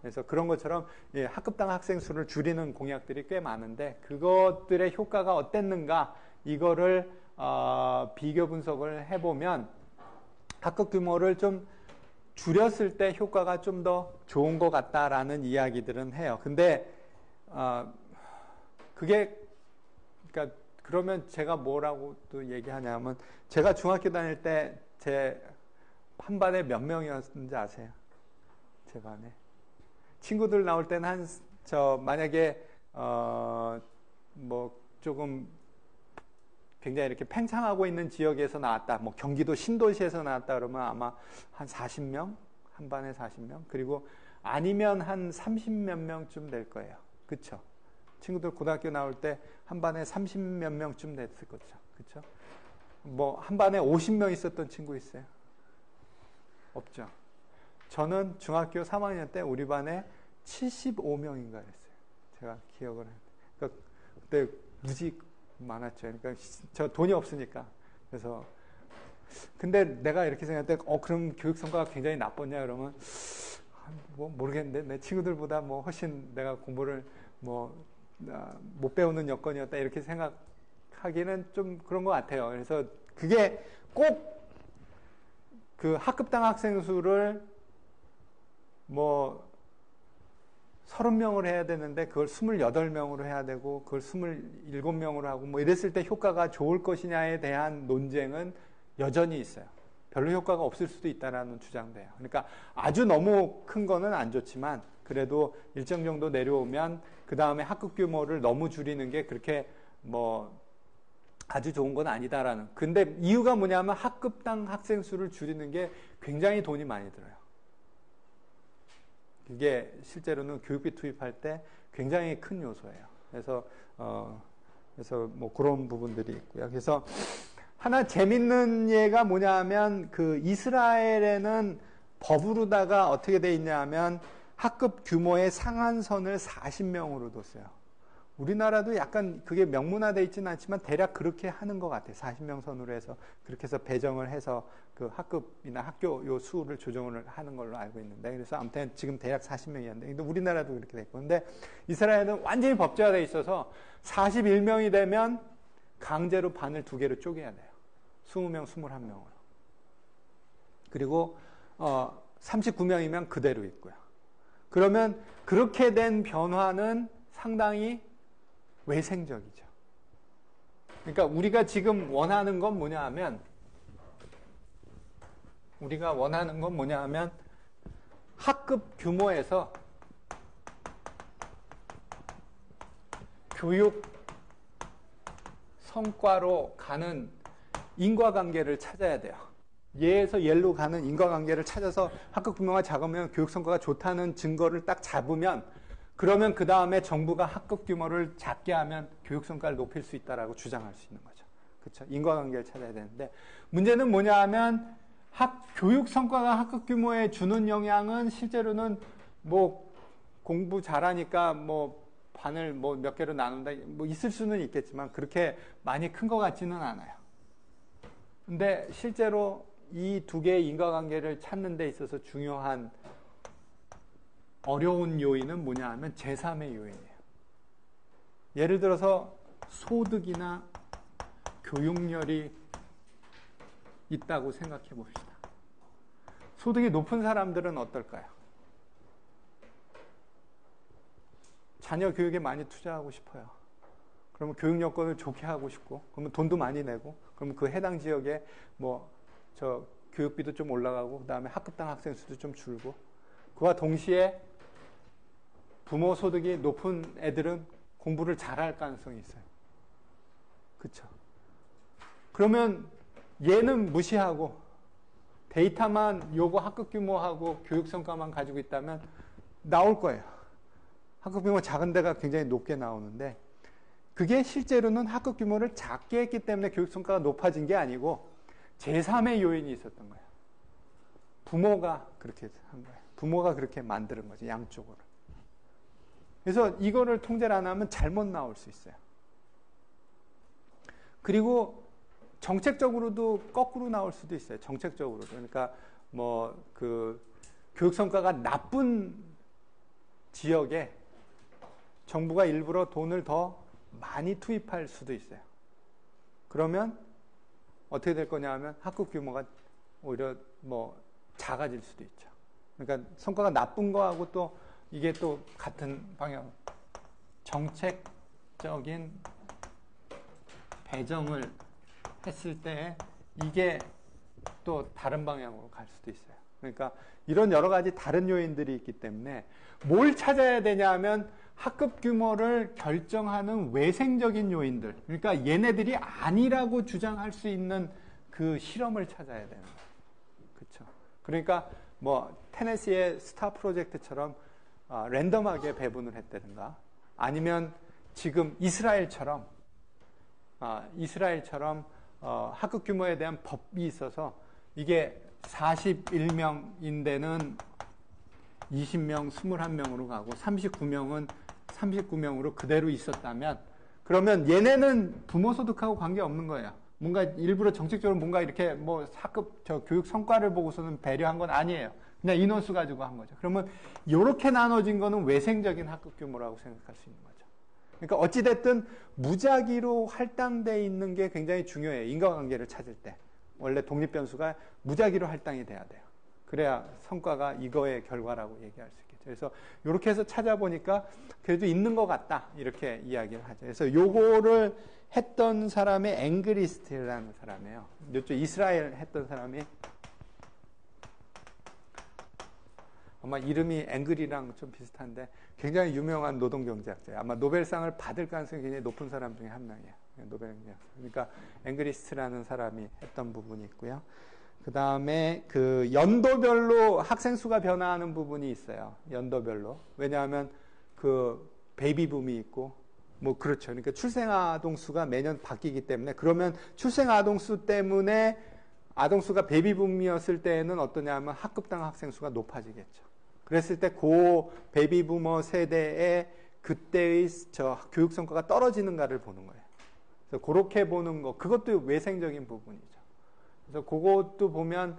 그래서 그런 것처럼 학급당 학생 수를 줄이는 공약들이 꽤 많은데 그것들의 효과가 어땠는가 이거를 비교 분석을 해보면 학급 규모를 좀 줄였을 때 효과가 좀 더 좋은 것 같다라는 이야기들은 해요. 근데 그게 그러니까 그러면 제가 뭐라고 또 얘기하냐면 제가 중학교 다닐 때 제 한 반에 몇 명이었는지 아세요? 제 반에 친구들 나올 때는 만약에 뭐 조금 굉장히 이렇게 팽창하고 있는 지역에서 나왔다. 뭐 경기도 신도시에서 나왔다 그러면 아마 한 40명? 한 반에 40명? 그리고 아니면 한 30몇 명쯤 될 거예요. 그쵸? 친구들 고등학교 나올 때 한 반에 30몇 명쯤 됐을 거죠. 그쵸? 뭐 한 반에 50명 있었던 친구 있어요? 없죠. 저는 중학교 3학년 때 우리 반에 75명인가 그랬어요. 제가 기억을 하는데. 그러니까 그때 무지 많았죠. 그러니까 저 돈이 없으니까. 그래서 근데 내가 이렇게 생각할 때 그럼 교육 성과가 굉장히 나빴냐 그러면 뭐 모르겠는데 내 친구들보다 뭐 훨씬 내가 공부를 못 배우는 여건이었다 이렇게 생각하기는 좀 그런 것 같아요. 그래서 그게 꼭 그 학급당 학생 수를 뭐 30명으로 해야 되는데 그걸 28명으로 해야 되고 그걸 27명으로 하고 뭐 이랬을 때 효과가 좋을 것이냐에 대한 논쟁은 여전히 있어요. 별로 효과가 없을 수도 있다라는 주장돼요. 그러니까 아주 너무 큰 거는 안 좋지만 그래도 일정 정도 내려오면 그 다음에 학급 규모를 너무 줄이는 게 그렇게 뭐 아주 좋은 건 아니다라는. 근데 이유가 뭐냐면 학급당 학생 수를 줄이는 게 굉장히 돈이 많이 들어요. 이게 실제로는 교육비 투입할 때 굉장히 큰 요소예요. 그래서 뭐 그런 부분들이 있고요. 그래서 하나 재밌는 예가 뭐냐면 그 이스라엘에는 법으로다가 어떻게 돼 있냐면 학급 규모의 상한선을 40명으로 뒀어요. 우리나라도 약간 그게 명문화되어 있지는 않지만 대략 그렇게 하는 것 같아요. 40명 선으로 해서 그렇게 해서 배정을 해서 그 학급이나 학교 요 수를 조정을 하는 걸로 알고 있는데 그래서 아무튼 지금 대략 40명이었는데 근데 우리나라도 그렇게 됐고 근데 이스라엘은 완전히 법제화되어 있어서 41명이 되면 강제로 반을 2개로 쪼개야 돼요. 20명, 21명으로. 그리고 39명이면 그대로 있고요. 그러면 그렇게 된 변화는 상당히 외생적이죠. 그러니까 우리가 지금 원하는 건 뭐냐 하면 학급 규모에서 교육 성과로 가는 인과관계를 찾아야 돼요. 예에서 옐로 가는 인과관계를 찾아서 학급 규모가 작으면 교육 성과가 좋다는 증거를 딱 잡으면 그러면 그 다음에 정부가 학급 규모를 작게 하면 교육 성과를 높일 수 있다라고 주장할 수 있는 거죠. 그렇죠? 인과관계를 찾아야 되는데 문제는 뭐냐 하면 교육 성과가 학급 규모에 주는 영향은 실제로는 뭐 공부 잘하니까 뭐 반을 뭐 몇 개로 나눈다 뭐 있을 수는 있겠지만 그렇게 많이 큰 것 같지는 않아요. 근데 실제로 이 2개의 인과관계를 찾는 데 있어서 중요한 어려운 요인은 뭐냐 하면 제3의 요인이에요. 예를 들어서 소득이나 교육열이 있다고 생각해 봅시다. 소득이 높은 사람들은 어떨까요? 자녀 교육에 많이 투자하고 싶어요. 그러면 교육 여건을 좋게 하고 싶고, 그러면 돈도 많이 내고, 그러면 그 해당 지역에 교육비도 좀 올라가고, 그 다음에 학급당 학생 수도 좀 줄고, 그와 동시에 부모 소득이 높은 애들은 공부를 잘할 가능성이 있어요. 그쵸? 그러면 얘는 무시하고 데이터만 요거 학급 규모하고 교육 성과만 가지고 있다면 나올 거예요. 학급 규모 작은 데가 굉장히 높게 나오는데 그게 실제로는 학급 규모를 작게 했기 때문에 교육 성과가 높아진 게 아니고 제3의 요인이 있었던 거예요. 부모가 그렇게 한 거예요. 부모가 그렇게 만드는 거죠. 양쪽으로. 그래서 이거를 통제를 안 하면 잘못 나올 수 있어요. 그리고 정책적으로도 거꾸로 나올 수도 있어요. 정책적으로도. 그러니까 교육 성과가 나쁜 지역에 정부가 일부러 돈을 더 많이 투입할 수도 있어요. 그러면 어떻게 될 거냐 하면 학급 규모가 오히려 작아질 수도 있죠. 그러니까 성과가 나쁜 거하고 또 이게 또 같은 방향, 정책적인 배정을 했을 때 이게 또 다른 방향으로 갈 수도 있어요. 그러니까 이런 여러 가지 다른 요인들이 있기 때문에 뭘 찾아야 되냐 하면 학급 규모를 결정하는 외생적인 요인들, 그러니까 얘네들이 아니라고 주장할 수 있는 그 실험을 찾아야 되는 거예요. 그렇죠? 그러니까 테네시의 스타 프로젝트처럼 랜덤하게 배분을 했다든가 아니면 지금 이스라엘처럼 학급 규모에 대한 법이 있어서 이게 41명인데는 20명, 21명으로 가고 39명은 39명으로 그대로 있었다면 그러면 얘네는 부모 소득하고 관계없는 거예요. 뭔가 일부러 정책적으로 뭔가 이렇게 교육 성과를 보고서는 배려한 건 아니에요. 그냥 인원수 가지고 한 거죠. 그러면 이렇게 나눠진 거는 외생적인 학급 규모라고 생각할 수 있는 거죠. 그러니까 어찌됐든 무작위로 할당되어 있는 게 굉장히 중요해요. 인과관계를 찾을 때. 원래 독립변수가 무작위로 할당이 돼야 돼요. 그래야 성과가 이거의 결과라고 얘기할 수 있겠죠. 그래서 이렇게 해서 찾아보니까 그래도 있는 것 같다 이렇게 이야기를 하죠. 그래서 요거를 했던 사람이 앵그리스트라는 사람이에요. 이쪽 이스라엘 했던 사람이 아마 이름이 앵글이랑 좀 비슷한데 굉장히 유명한 노동경제학자예요. 아마 노벨상을 받을 가능성이 굉장히 높은 사람 중에 한 명이에요. 노벨경제학자. 그러니까 앵그리스트라는 사람이 했던 부분이 있고요. 그 다음에 그 연도별로 학생 수가 변화하는 부분이 있어요. 연도별로. 왜냐하면 그 베이비붐이 있고 뭐 그렇죠. 그러니까 출생아동 수가 매년 바뀌기 때문에 그러면 출생아동 수 때문에 아동 수가 베이비붐이었을 때에는 어떠냐면 학급당 학생 수가 높아지겠죠. 그랬을 때 그 베이비부머 세대의 그때의 저 교육 성과가 떨어지는가를 보는 거예요. 그래서 그렇게 보는 거, 그것도 외생적인 부분이죠. 그래서 그것도 보면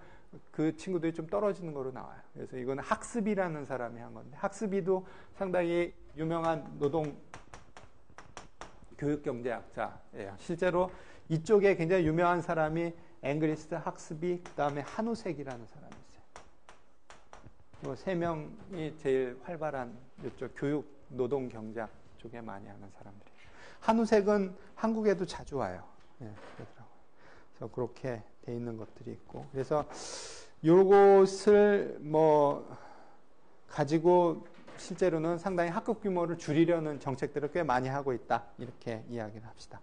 그 친구들이 좀 떨어지는 거로 나와요. 그래서 이건 학습이라는 사람이 한 건데, 학습이도 상당히 유명한 노동 교육경제학자예요. 실제로 이쪽에 굉장히 유명한 사람이 앵그리스트, 학습이, 그 다음에 한우색이라는 사람이 있어요. 세 명이 제일 활발한 이쪽 교육, 노동, 경제학 쪽에 많이 하는 사람들이에요. 한우색은 한국에도 자주 와요. 예, 그러더라고요. 그래서 그렇게 돼 있는 것들이 있고, 그래서 요것을 뭐 가지고 실제로는 상당히 학급 규모를 줄이려는 정책들을 꽤 많이 하고 있다. 이렇게 이야기를 합시다.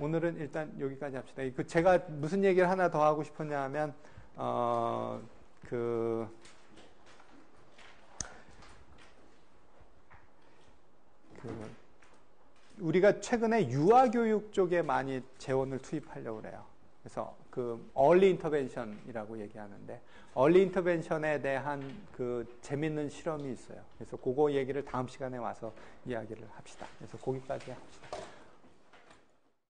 오늘은 일단 여기까지 합시다. 제가 무슨 얘기를 하나 더 하고 싶었냐 하면, 우리가 최근에 유아교육 쪽에 많이 재원을 투입하려고 그래요. 그래서 그 early intervention이라고 얘기하는데 early intervention에 대한 그 재밌는 실험이 있어요. 그래서 그거 얘기를 다음 시간에 와서 이야기를 합시다. 그래서 거기까지 합시다.